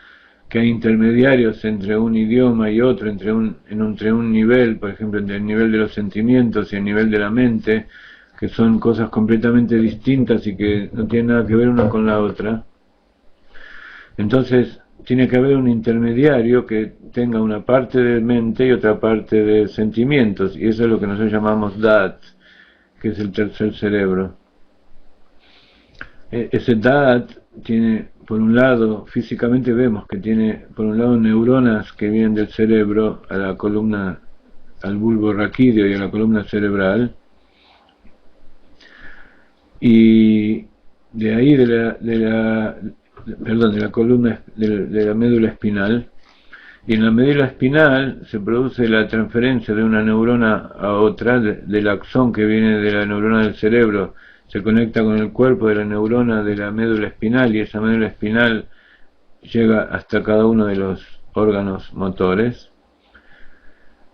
que hay intermediarios entre un idioma y otro, entre un nivel, por ejemplo, entre el nivel de los sentimientos y el nivel de la mente, que son cosas completamente distintas y que no tienen nada que ver una con la otra. Entonces, tiene que haber un intermediario que tenga una parte de mente y otra parte de sentimientos, y eso es lo que nosotros llamamos Da'at, que es el tercer cerebro. Ese Da'at tiene, por un lado, físicamente vemos que tiene, por un lado, neuronas que vienen del cerebro a la columna, al bulbo raquídeo y a la columna cerebral, y de ahí de la columna, de la médula espinal, y en la médula espinal se produce la transferencia de una neurona a otra, del axón que viene de la neurona del cerebro, se conecta con el cuerpo de la neurona de la médula espinal, y esa médula espinal llega hasta cada uno de los órganos motores.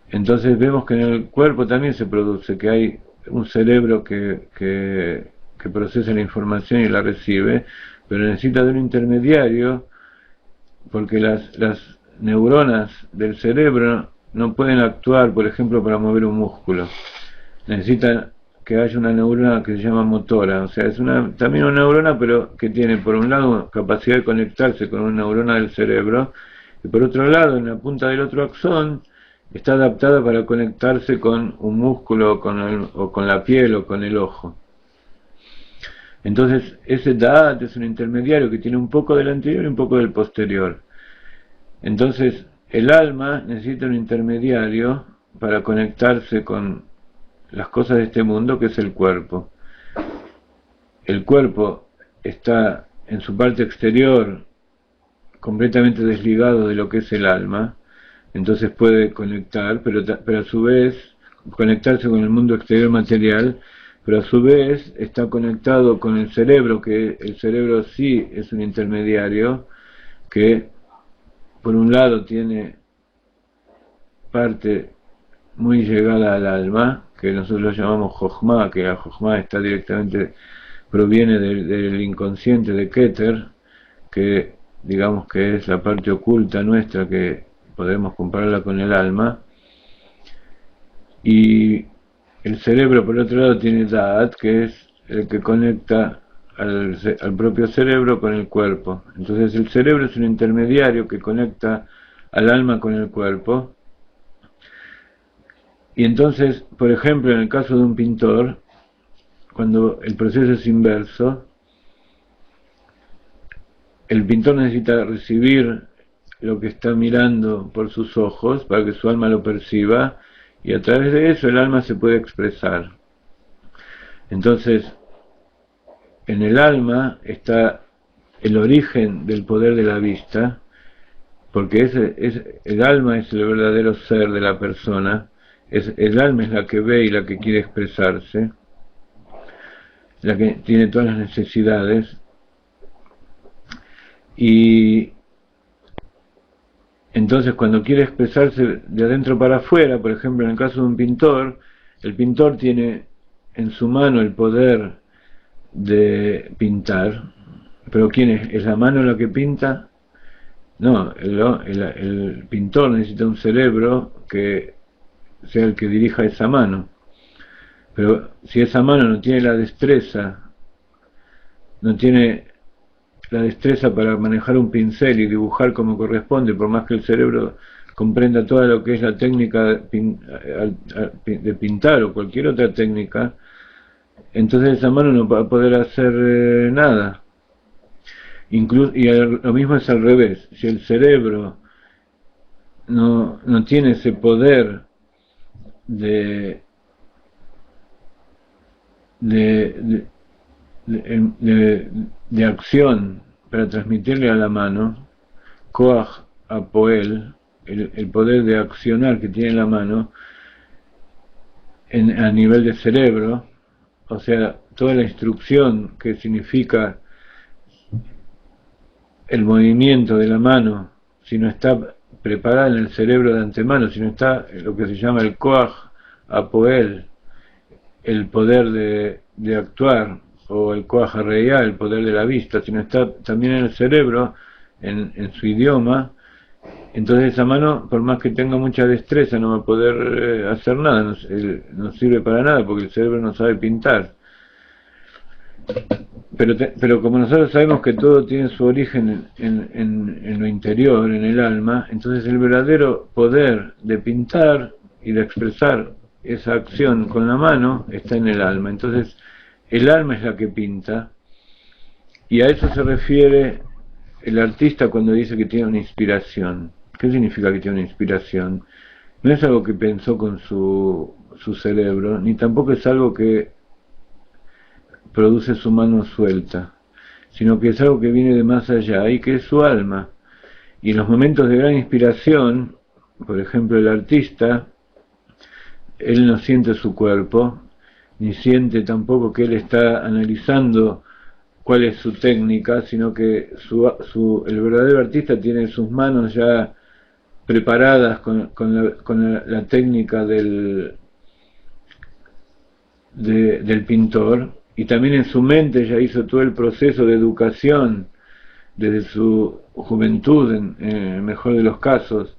Entonces vemos que en el cuerpo también se produce, que hay un cerebro que procesa la información y la recibe, pero necesita de un intermediario, porque las neuronas del cerebro no pueden actuar, por ejemplo, para mover un músculo. Necesitan que haya una neurona que se llama motora, o sea, es también una neurona, pero que tiene por un lado capacidad de conectarse con una neurona del cerebro, y por otro lado, en la punta del otro axón, está adaptada para conectarse con un músculo o con la piel o con el ojo. Entonces, ese Da'at es un intermediario que tiene un poco del anterior y un poco del posterior. Entonces, el alma necesita un intermediario para conectarse con las cosas de este mundo, que es el cuerpo. El cuerpo está en su parte exterior completamente desligado de lo que es el alma, entonces puede conectar, pero a su vez conectarse con el mundo exterior material, pero a su vez está conectado con el cerebro, que el cerebro sí es un intermediario, que por un lado tiene parte muy llegada al alma, que nosotros llamamos Jochma, que la Jochma está directamente, proviene del inconsciente de Keter, que digamos que es la parte oculta nuestra, que podemos compararla con el alma, y el cerebro por otro lado tiene Da'at, que es el que conecta al propio cerebro con el cuerpo. Entonces el cerebro es un intermediario que conecta al alma con el cuerpo. Y entonces, por ejemplo, en el caso de un pintor, cuando el proceso es inverso, el pintor necesita recibir lo que está mirando por sus ojos para que su alma lo perciba, y a través de eso el alma se puede expresar. Entonces, en el alma está el origen del poder de la vista, porque el alma es el verdadero ser de la persona, el alma es la que ve y la que quiere expresarse, la que tiene todas las necesidades, y entonces cuando quiere expresarse de adentro para afuera, por ejemplo en el caso de un pintor, el pintor tiene en su mano el poder de pintar, pero ¿quién es? ¿Es la mano la que pinta? No, el pintor necesita un cerebro que sea el que dirija esa mano, pero si esa mano no tiene la destreza, no tiene la destreza para manejar un pincel y dibujar como corresponde, por más que el cerebro comprenda todo lo que es la técnica de pintar o cualquier otra técnica, entonces esa mano no va a poder hacer nada. Y lo mismo es al revés, si el cerebro no tiene ese poder de acción para transmitirle a la mano, Koach Apoel, el poder de accionar que tiene la mano a nivel de cerebro, o sea, toda la instrucción que significa el movimiento de la mano, si no está preparada en el cerebro de antemano, si no está lo que se llama el Koach Apoel, el poder de actuar, o el Koach HaReiyá, el poder de la vista, si no está también en el cerebro, en su idioma, entonces esa mano, por más que tenga mucha destreza, no va a poder hacer nada, no sirve para nada, porque el cerebro no sabe pintar. Pero como nosotros sabemos que todo tiene su origen en lo interior, en el alma, entonces el verdadero poder de pintar y de expresar esa acción con la mano está en el alma. Entonces el alma es la que pinta, y a eso se refiere el artista cuando dice que tiene una inspiración. ¿Qué significa que tiene una inspiración? No es algo que pensó con su cerebro, ni tampoco es algo que produce su mano suelta, sino que es algo que viene de más allá y que es su alma. Y en los momentos de gran inspiración, por ejemplo el artista, él no siente su cuerpo, ni siente tampoco que él está analizando cuál es su técnica, sino que el verdadero artista tiene sus manos ya preparadas con la técnica del pintor, y también en su mente ya hizo todo el proceso de educación desde su juventud, en el mejor de los casos,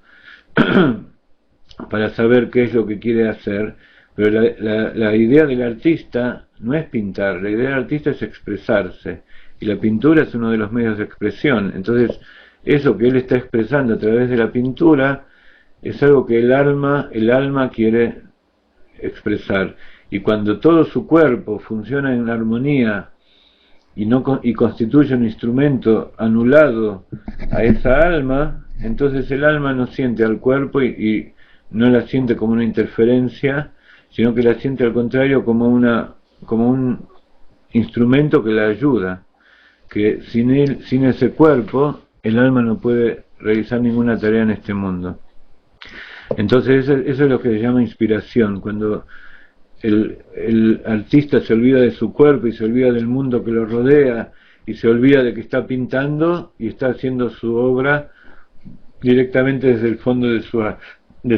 para saber qué es lo que quiere hacer. Pero la idea del artista no es pintar, la idea del artista es expresarse, y la pintura es uno de los medios de expresión. Entonces eso que él está expresando a través de la pintura es algo que el alma quiere expresar. Y cuando todo su cuerpo funciona en armonía y constituye un instrumento anulado a esa alma, entonces el alma no siente al cuerpo y no la siente como una interferencia, sino que la siente al contrario como un instrumento que la ayuda, que sin ese cuerpo el alma no puede realizar ninguna tarea en este mundo. Entonces eso es lo que se llama inspiración, cuando el artista se olvida de su cuerpo y se olvida del mundo que lo rodea y se olvida de que está pintando y está haciendo su obra directamente desde el fondo de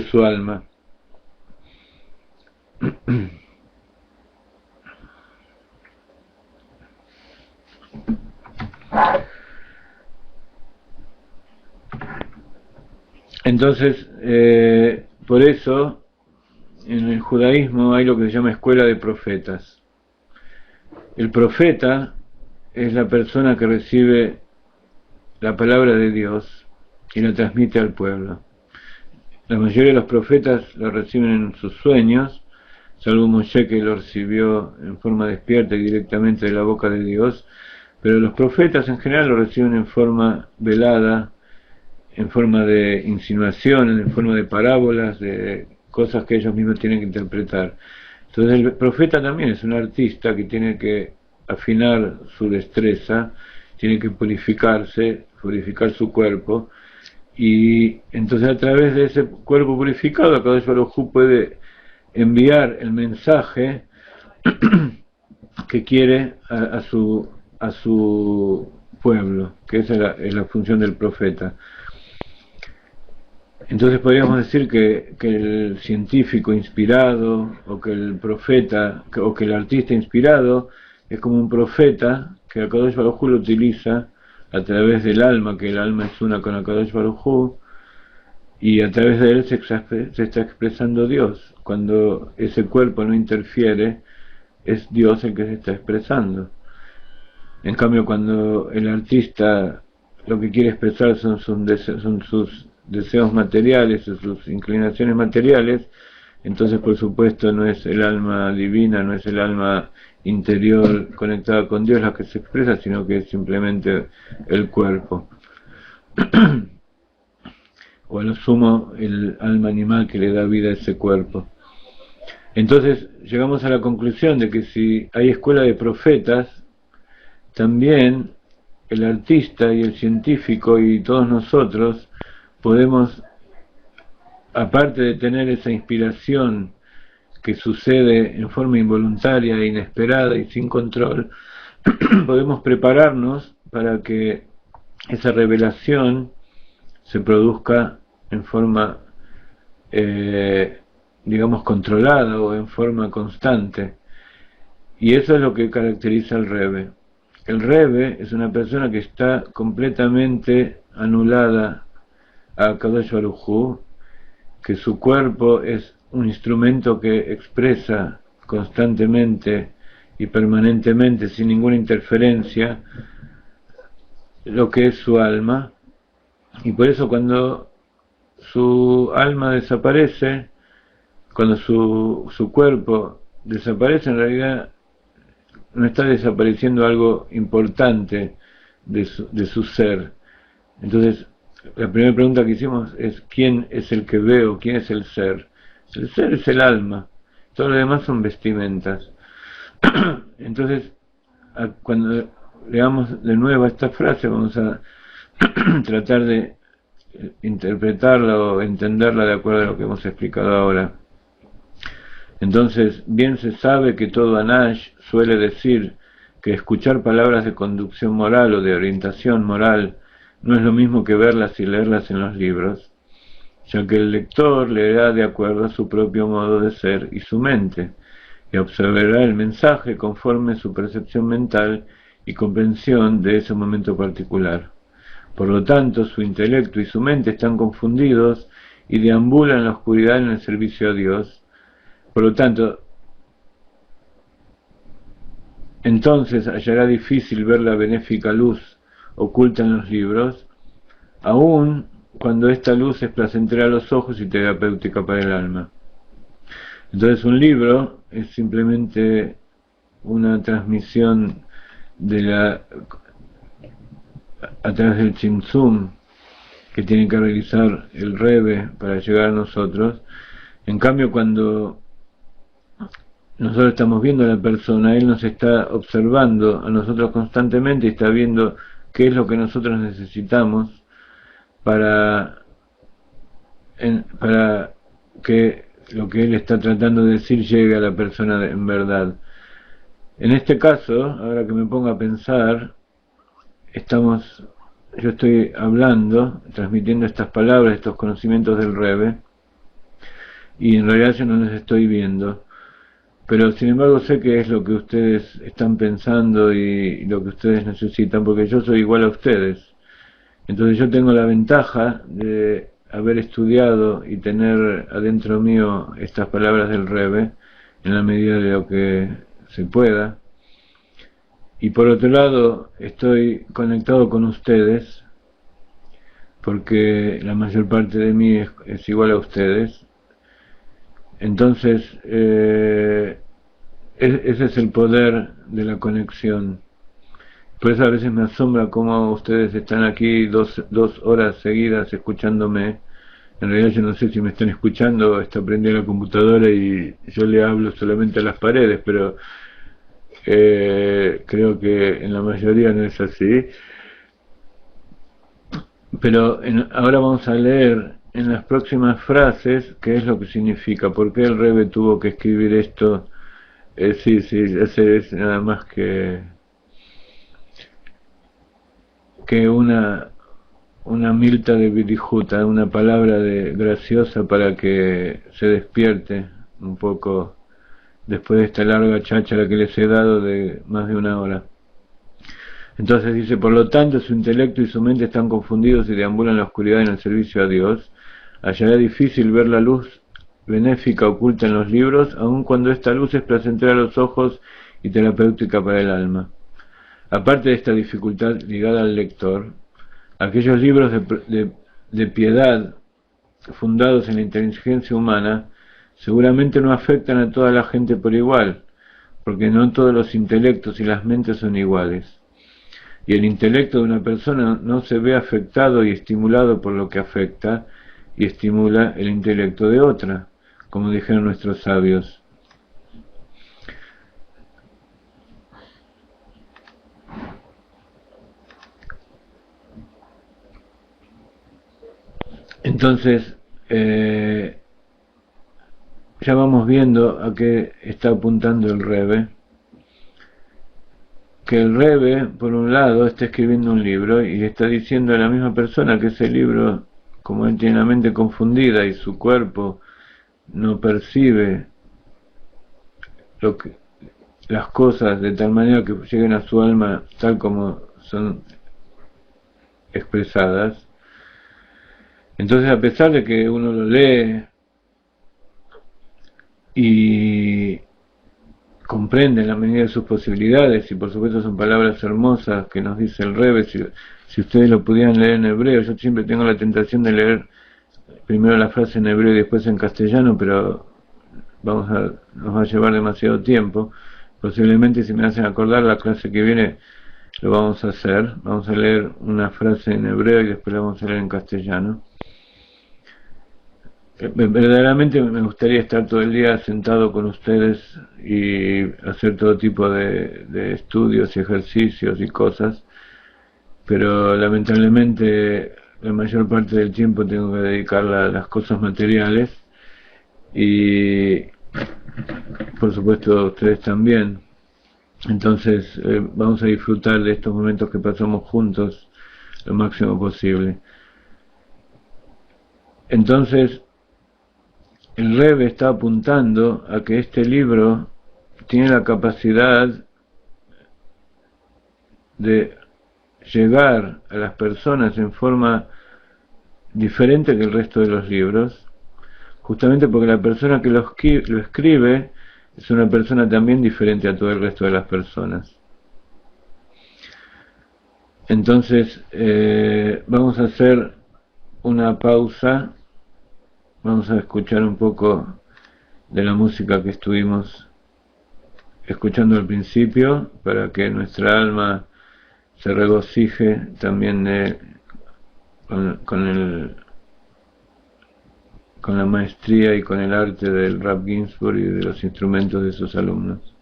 su alma. Entonces, por eso, en el judaísmo hay lo que se llama escuela de profetas. El profeta es la persona que recibe la palabra de Dios y la transmite al pueblo. La mayoría de los profetas lo reciben en sus sueños, salvo Moshe, que lo recibió en forma despierta y directamente de la boca de Dios, pero los profetas en general lo reciben en forma velada, en forma de insinuaciones, en forma de parábolas, de cosas que ellos mismos tienen que interpretar. Entonces el profeta también es un artista que tiene que afinar su destreza, tiene que purificarse, purificar su cuerpo, y entonces a través de ese cuerpo purificado, Kadosh Baruj Hu puede enviar el mensaje que quiere a su pueblo, que esa es la función del profeta. Entonces podríamos decir que el científico inspirado, o que el profeta, o que el artista inspirado, es como un profeta que Akadosh Baruj Hu lo utiliza a través del alma, que el alma es una con Akadosh Baruj Hu, y a través de él se está expresando Dios. Cuando ese cuerpo no interfiere, es Dios el que se está expresando. En cambio, cuando el artista lo que quiere expresar son sus deseos materiales, sus inclinaciones materiales, entonces por supuesto no es el alma divina, no es el alma interior conectada con Dios la que se expresa, sino que es simplemente el cuerpo. O a lo sumo el alma animal que le da vida a ese cuerpo. Entonces llegamos a la conclusión de que si hay escuela de profetas, también el artista y el científico y todos nosotros podemos, aparte de tener esa inspiración que sucede en forma involuntaria, inesperada y sin control, podemos prepararnos para que esa revelación se produzca en forma, digamos, controlada o en forma constante. Y eso es lo que caracteriza al Rebbe. El Rebbe es una persona que está completamente anulada a Kadosh Baruj Hu, que su cuerpo es un instrumento que expresa constantemente y permanentemente, sin ninguna interferencia, lo que es su alma, y por eso cuando su alma desaparece, cuando su cuerpo desaparece, en realidad no está desapareciendo algo importante de su ser. Entonces, la primera pregunta que hicimos es ¿quién es el que veo? ¿Quién es el ser? El ser es el alma, todo lo demás son vestimentas. Entonces, cuando leamos de nuevo esta frase, vamos a tratar de interpretarla o entenderla de acuerdo a lo que hemos explicado ahora. Entonces, bien se sabe que todo Anash suele decir que escuchar palabras de conducción moral o de orientación moral no es lo mismo que verlas y leerlas en los libros, ya que el lector leerá de acuerdo a su propio modo de ser y su mente, y observará el mensaje conforme su percepción mental y comprensión de ese momento particular. Por lo tanto, su intelecto y su mente están confundidos y deambulan en la oscuridad en el servicio a Dios. Por lo tanto, entonces hallará difícil ver la benéfica luz oculta en los libros, aun cuando esta luz es placentera a los ojos y terapéutica para el alma. Entonces un libro es simplemente una transmisión a través del Tzimtzum que tiene que realizar el Rebbe para llegar a nosotros. En cambio, cuando nosotros estamos viendo a la persona, él nos está observando a nosotros constantemente y está viendo qué es lo que nosotros necesitamos para que lo que él está tratando de decir llegue a la persona en verdad. En este caso, ahora que me pongo a pensar, yo estoy hablando, transmitiendo estas palabras, estos conocimientos del Rebbe, y en realidad yo no los estoy viendo, pero sin embargo sé que es lo que ustedes están pensando y lo que ustedes necesitan, porque yo soy igual a ustedes. Entonces yo tengo la ventaja de haber estudiado y tener adentro mío estas palabras del Rebbe, en la medida de lo que se pueda. Y por otro lado, estoy conectado con ustedes, porque la mayor parte de mí es igual a ustedes. Entonces, ese es el poder de la conexión. Por eso a veces me asombra cómo ustedes están aquí dos horas seguidas escuchándome. En realidad yo no sé si me están escuchando, está prendida la computadora y yo le hablo solamente a las paredes, pero creo que en la mayoría no es así. Pero ahora vamos a leer en las próximas frases qué es lo que significa, por qué el Rebbe tuvo que escribir esto. Sí, ese es nada más que una milta de virijuta, una palabra graciosa para que se despierte un poco después de esta larga cháchara que les he dado de más de una hora. Entonces dice, por lo tanto, su intelecto y su mente están confundidos y deambulan en la oscuridad en el servicio a Dios. Hallará difícil ver la luz benéfica oculta en los libros, aun cuando esta luz es placentera a los ojos y terapéutica para el alma. Aparte de esta dificultad ligada al lector, aquellos libros de piedad fundados en la inteligencia humana seguramente no afectan a toda la gente por igual, porque no todos los intelectos y las mentes son iguales. Y el intelecto de una persona no se ve afectado y estimulado por lo que afecta y estimula el intelecto de otra, como dijeron nuestros sabios. Entonces, ya vamos viendo a qué está apuntando el Rebbe. Que el Rebbe, por un lado, está escribiendo un libro y está diciendo a la misma persona que ese libro, como él tiene la mente confundida y su cuerpo no percibe las cosas de tal manera que lleguen a su alma tal como son expresadas. Entonces, a pesar de que uno lo lee y comprende en la medida de sus posibilidades, y por supuesto son palabras hermosas que nos dice el Rebbe, si ustedes lo pudieran leer en hebreo, yo siempre tengo la tentación de leer primero la frase en hebreo y después en castellano, pero nos va a llevar demasiado tiempo. Posiblemente si me hacen acordar la clase que viene lo vamos a hacer, vamos a leer una frase en hebreo y después la vamos a leer en castellano. Verdaderamente me gustaría estar todo el día sentado con ustedes y hacer todo tipo de estudios y ejercicios y cosas, pero lamentablemente la mayor parte del tiempo tengo que dedicarla a las cosas materiales y por supuesto ustedes también. Entonces vamos a disfrutar de estos momentos que pasamos juntos lo máximo posible. Entonces el Rebbe está apuntando a que este libro tiene la capacidad de llegar a las personas en forma diferente que el resto de los libros, justamente porque la persona que lo escribe es una persona también diferente a todo el resto de las personas. Entonces vamos a hacer una pausa. Vamos a escuchar un poco de la música que estuvimos escuchando al principio para que nuestra alma se regocije también con la maestría y con el arte del Rav Ginsburg y de los instrumentos de sus alumnos.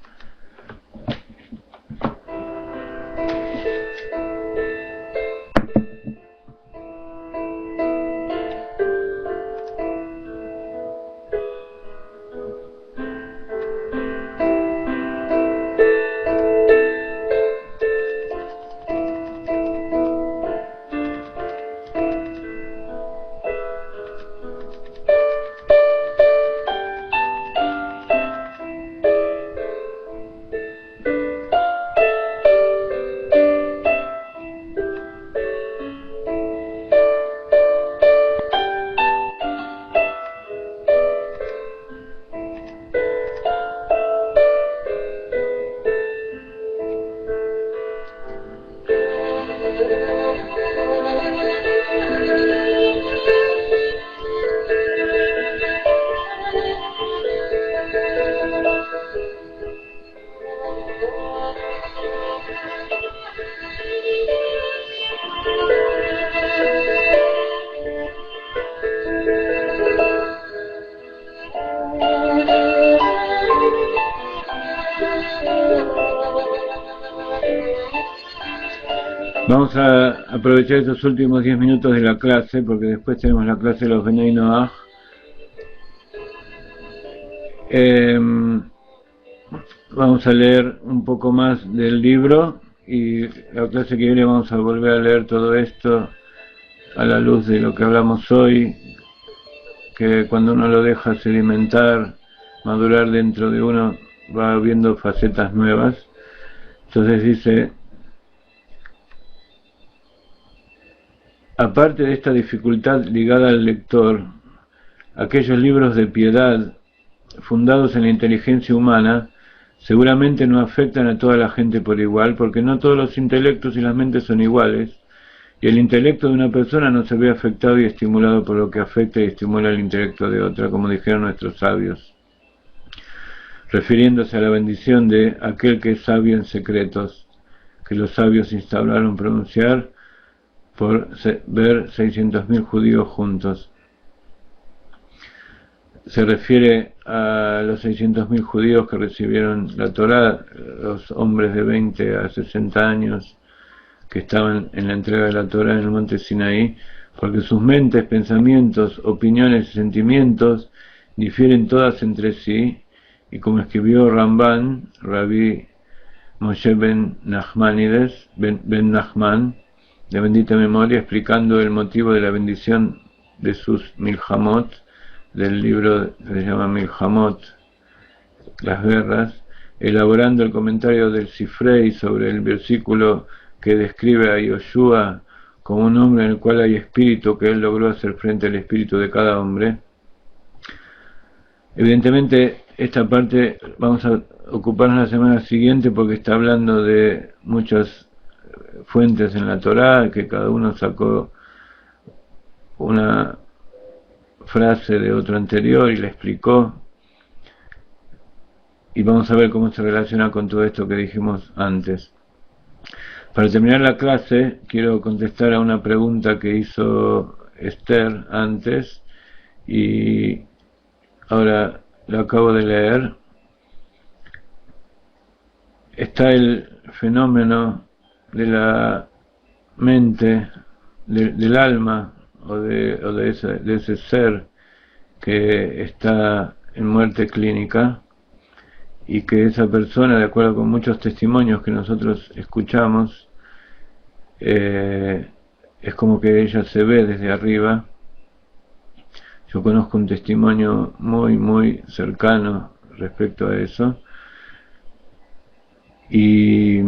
Vamos a aprovechar estos últimos 10 minutos de la clase, porque después tenemos la clase de los Benei Noach. Vamos a leer un poco más del libro y la clase que viene vamos a volver a leer todo esto a la luz de lo que hablamos hoy, que cuando uno lo deja sedimentar, madurar dentro de uno, va viendo facetas nuevas. Entonces dice: aparte de esta dificultad ligada al lector, aquellos libros de piedad fundados en la inteligencia humana seguramente no afectan a toda la gente por igual, porque no todos los intelectos y las mentes son iguales, y el intelecto de una persona no se ve afectado y estimulado por lo que afecta y estimula el intelecto de otra, como dijeron nuestros sabios, refiriéndose a la bendición de aquel que es sabio en secretos, que los sabios instauraron pronunciar por ver 600.000 judíos juntos. Se refiere a los 600.000 judíos que recibieron la Torá, los hombres de 20 a 60 años que estaban en la entrega de la Torá en el monte Sinaí, porque sus mentes, pensamientos, opiniones y sentimientos difieren todas entre sí, y como escribió Ramban, Rabbi Moshe ben Nachmanides, ben Nachman, de bendita memoria, explicando el motivo de la bendición de sus Milhamot, del libro que se llama Milhamot, las guerras, elaborando el comentario del Sifrei sobre el versículo que describe a Yoshua como un hombre en el cual hay espíritu, que él logró hacer frente al espíritu de cada hombre. Evidentemente esta parte vamos a ocuparnos la semana siguiente, porque está hablando de muchas fuentes en la Torá, que cada uno sacó una frase de otro anterior y le explicó, y vamos a ver cómo se relaciona con todo esto que dijimos antes. Para terminar la clase, quiero contestar a una pregunta que hizo Esther antes, y ahora lo acabo de leer. Está el fenómeno de la mente, del alma, o de ese ser que está en muerte clínica, y que esa persona, de acuerdo con muchos testimonios que nosotros escuchamos, es como que ella se ve desde arriba. Yo conozco un testimonio muy muy cercano respecto a eso, y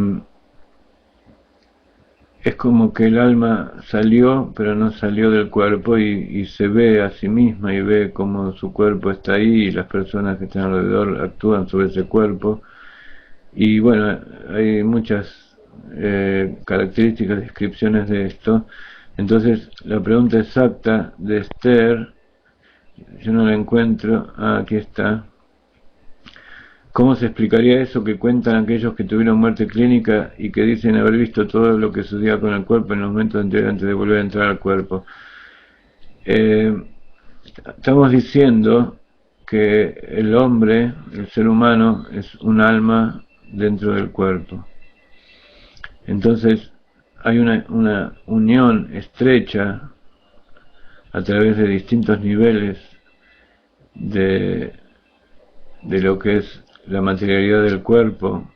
es como que el alma salió, pero no salió del cuerpo, y se ve a sí misma y ve cómo su cuerpo está ahí y las personas que están alrededor actúan sobre ese cuerpo. Y bueno, hay muchas características, descripciones de esto. Entonces la pregunta exacta de Esther, yo no la encuentro. Aquí está. ¿Cómo se explicaría eso que cuentan aquellos que tuvieron muerte clínica y que dicen haber visto todo lo que sucedía con el cuerpo en los momentos antes de volver a entrar al cuerpo? Estamos diciendo que el hombre, el ser humano, es un alma dentro del cuerpo. Entonces hay una unión estrecha a través de distintos niveles de lo que es la materialidad del cuerpo,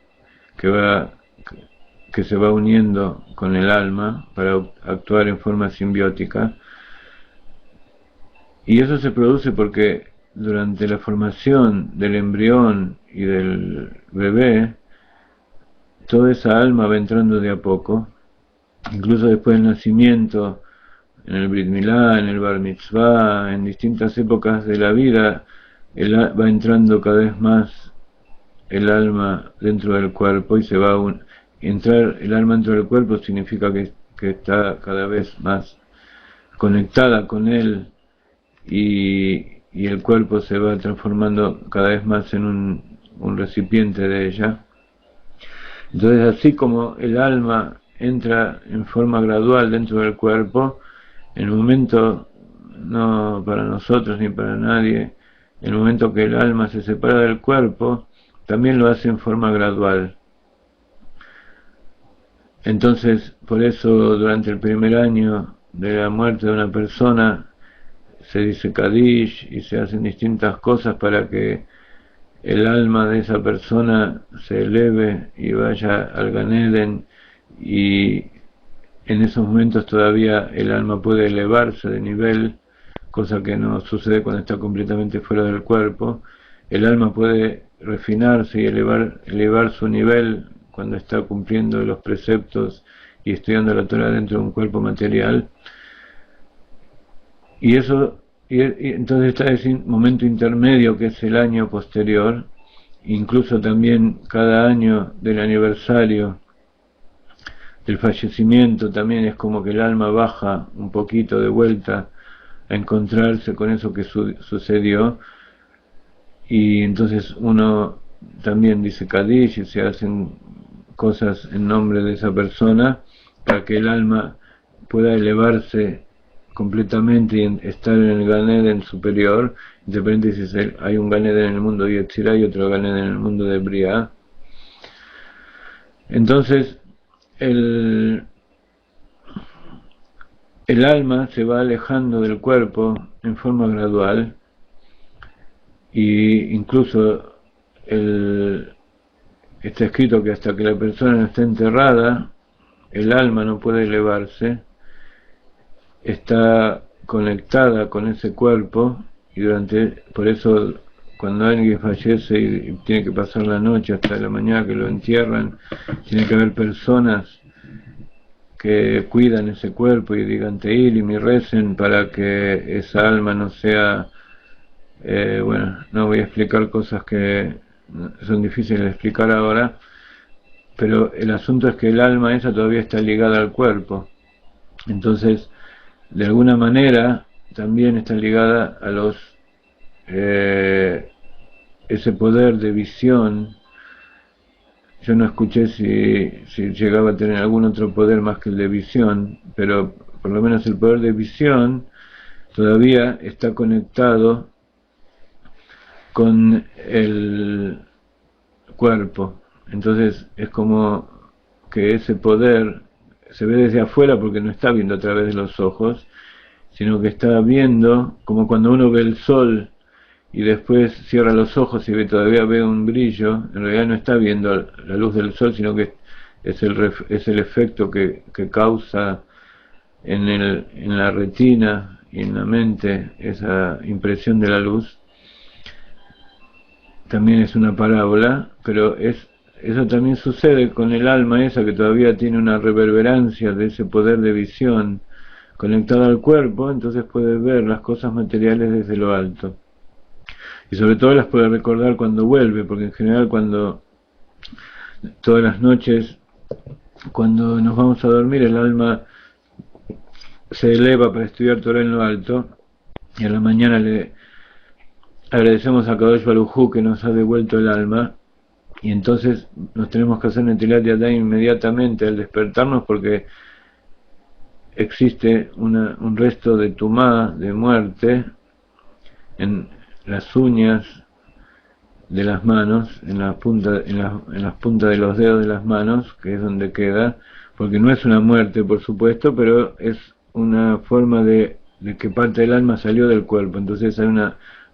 que se va uniendo con el alma para actuar en forma simbiótica. Y eso se produce porque durante la formación del embrión y del bebé, toda esa alma va entrando de a poco, incluso después del nacimiento, en el Brit Milá, en el Bar Mitzvah, en distintas épocas de la vida, va entrando cada vez más el alma dentro del cuerpo, y se va entrar el alma dentro del cuerpo significa que está cada vez más conectada con él, y el cuerpo se va transformando cada vez más en un recipiente de ella. Entonces, así como el alma entra en forma gradual dentro del cuerpo, en el momento, no para nosotros ni para nadie, en el momento que el alma se separa del cuerpo, también lo hace en forma gradual. Entonces, por eso durante el primer año de la muerte de una persona se dice Kadish y se hacen distintas cosas para que el alma de esa persona se eleve y vaya al Gan Eden, y en esos momentos todavía el alma puede elevarse de nivel, cosa que no sucede cuando está completamente fuera del cuerpo. El alma puede refinarse y elevar su nivel cuando está cumpliendo los preceptos y estudiando la Torah dentro de un cuerpo material. Y entonces está ese momento intermedio que es el año posterior, incluso también cada año del aniversario del fallecimiento también es como que el alma baja un poquito de vuelta a encontrarse con eso que sucedió, y entonces uno también dice Kadish y se hacen cosas en nombre de esa persona para que el alma pueda elevarse completamente y estar en el Gan Eden superior. Entre paréntesis, hay un Gan Eden en el mundo de Yetzirah y otro Gan Eden en el mundo de Briah. Entonces el alma se va alejando del cuerpo en forma gradual, y incluso está escrito que hasta que la persona no esté enterrada, el alma no puede elevarse, está conectada con ese cuerpo, y por eso cuando alguien fallece y tiene que pasar la noche hasta la mañana que lo entierran, tiene que haber personas que cuidan ese cuerpo y digan Tehilim y recen para que esa alma no sea, bueno, no voy a explicar cosas que son difíciles de explicar ahora, pero el asunto es que el alma esa todavía está ligada al cuerpo, entonces de alguna manera también está ligada a ese poder de visión. Yo no escuché si llegaba a tener algún otro poder más que el de visión, pero por lo menos el poder de visión todavía está conectado con el cuerpo. Entonces es como que ese poder se ve desde afuera porque no está viendo a través de los ojos, sino que está viendo como cuando uno ve el sol y después cierra los ojos y todavía ve un brillo. En realidad no está viendo la luz del sol, sino que es el efecto que causa en la retina y en la mente esa impresión de la luz. También es una parábola, pero eso también sucede con el alma esa que todavía tiene una reverberancia de ese poder de visión conectado al cuerpo, entonces puede ver las cosas materiales desde lo alto. Y sobre todo las puede recordar cuando vuelve, porque en general todas las noches, cuando nos vamos a dormir, el alma se eleva para estudiar Torah en lo alto, y a la mañana le agradecemos a Kadosh Baruj Hu que nos ha devuelto el alma, y entonces nos tenemos que hacer Netilat Yadayim inmediatamente al despertarnos, porque existe un resto de tumá, de muerte, en las uñas de las manos, en las puntas de los dedos de las manos, que es donde queda, porque no es una muerte, por supuesto, pero es una forma de que parte del alma salió del cuerpo. Entonces hay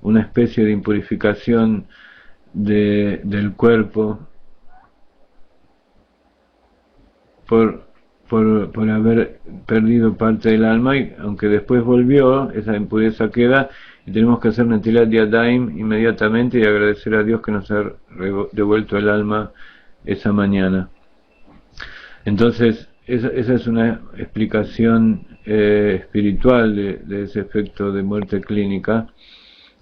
una especie de impurificación del cuerpo por haber perdido parte del alma, y aunque después volvió, esa impureza queda, y tenemos que hacer Netilat Yadayim inmediatamente y agradecer a Dios que nos ha devuelto el alma esa mañana. Entonces esa es una explicación espiritual de ese efecto de muerte clínica,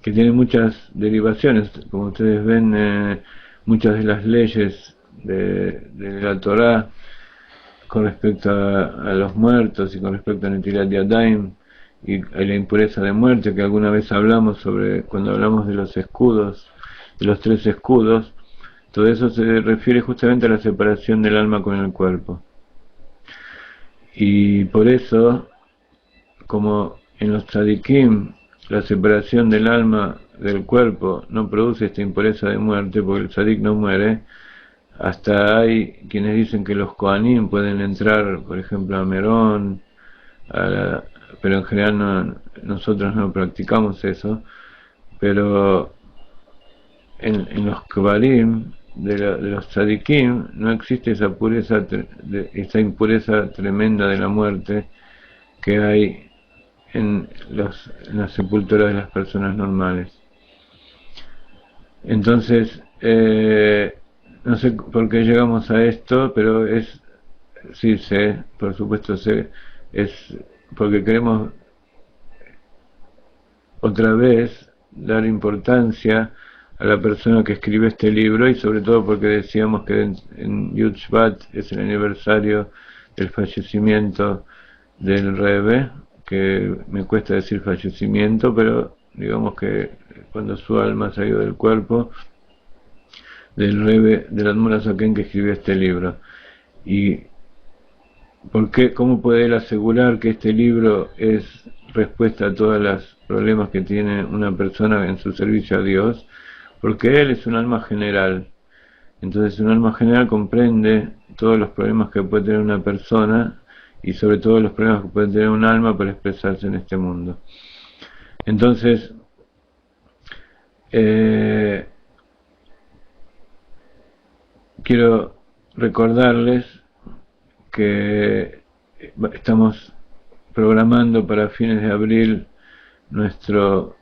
que tiene muchas derivaciones. Como ustedes ven, muchas de las leyes de la Torá con respecto a los muertos y con respecto a Netilat Yadayim y a la impureza de muerte, que alguna vez hablamos cuando hablamos de los escudos, de los 3 escudos, todo eso se refiere justamente a la separación del alma con el cuerpo. Y por eso, como en los tzadikim la separación del alma del cuerpo no produce esta impureza de muerte, porque el tzadik no muere, hasta hay quienes dicen que los Kohanim pueden entrar, por ejemplo, a Merón, pero en general nosotros no practicamos eso, pero en los Kvarim de los Tzadikim no existe esa pureza, esa impureza tremenda de la muerte que hay en las sepulturas de las personas normales. Entonces, no sé por qué llegamos a esto, pero sí sé, por supuesto sé, es porque queremos otra vez dar importancia a la persona que escribe este libro, y sobre todo porque decíamos que en Yud Shvat es el aniversario del fallecimiento del Rebbe, que me cuesta decir fallecimiento, pero digamos que cuando su alma salió del cuerpo, del Rebbe, del Admor Hazaken, que escribió este libro. Y ¿cómo puede él asegurar que este libro es respuesta a todos los problemas que tiene una persona en su servicio a Dios? Porque él es un alma general. Entonces un alma general comprende todos los problemas que puede tener una persona, y sobre todo los problemas que puede tener un alma para expresarse en este mundo. Entonces, quiero recordarles que estamos programando para fines de abril nuestro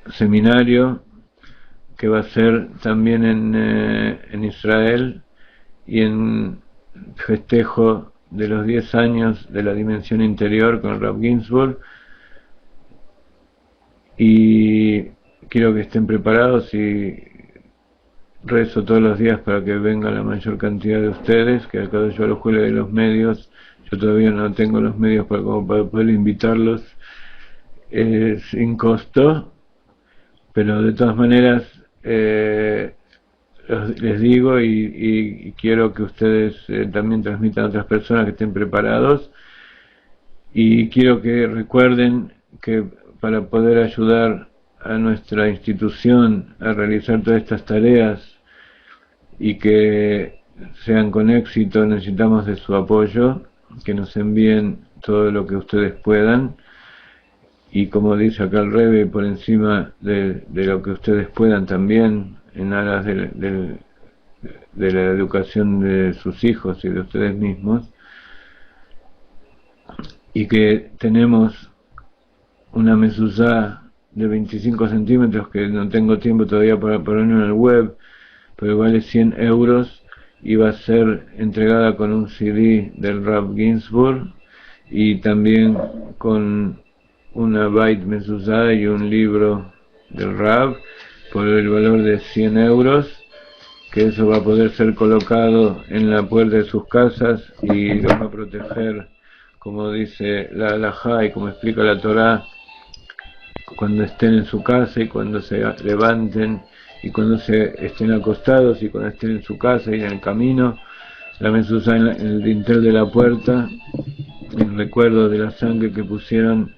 seminario, que va a ser también en Israel, y en festejo de los 10 años de la dimensión interior con Rav Ginsburg, y quiero que estén preparados, y rezo todos los días para que venga la mayor cantidad de ustedes, que acá yo los juegue de los medios. Yo todavía no tengo los medios para poder invitarlos sin costo, pero de todas maneras les digo, y quiero que ustedes también transmitan a otras personas que estén preparados, y quiero que recuerden que para poder ayudar a nuestra institución a realizar todas estas tareas y que sean con éxito, necesitamos de su apoyo, que nos envíen todo lo que ustedes puedan, y como dice acá el Rebbe, por encima de lo que ustedes puedan también, en aras de la educación de sus hijos y de ustedes mismos, y que tenemos una mezuzá de 25 centímetros que no tengo tiempo todavía para ponerlo en el web, pero vale 100 euros, y va a ser entregada con un CD del Rav Ginsburg, y también con una Bait Mezuzá y un libro del Rav, por el valor de 100 euros, que eso va a poder ser colocado en la puerta de sus casas y los va a proteger, como dice la Halajá y como explica la Torá, cuando estén en su casa y cuando se levanten y cuando estén acostados y cuando estén en su casa y en el camino. La mezuzá en el dintel de la puerta, en recuerdo de la sangre que pusieron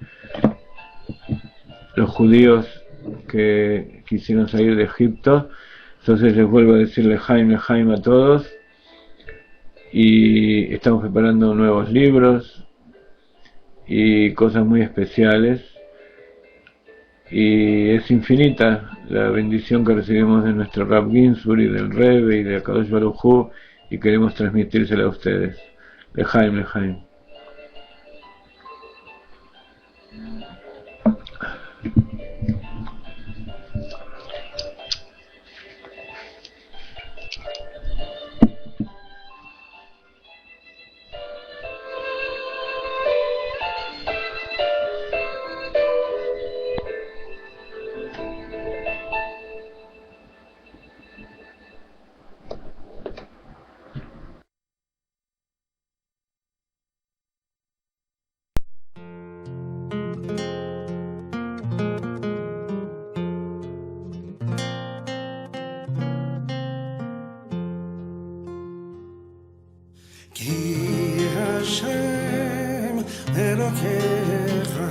los judíos que quisieron salir de Egipto. Entonces les vuelvo a decir Lejaim a todos, y estamos preparando nuevos libros y cosas muy especiales, y es infinita la bendición que recibimos de nuestro Rav Ginsburg y del Rebbe y de Akadosh Baruj Hu, y queremos transmitírsela a ustedes. Lejaim. Hashem Elokecha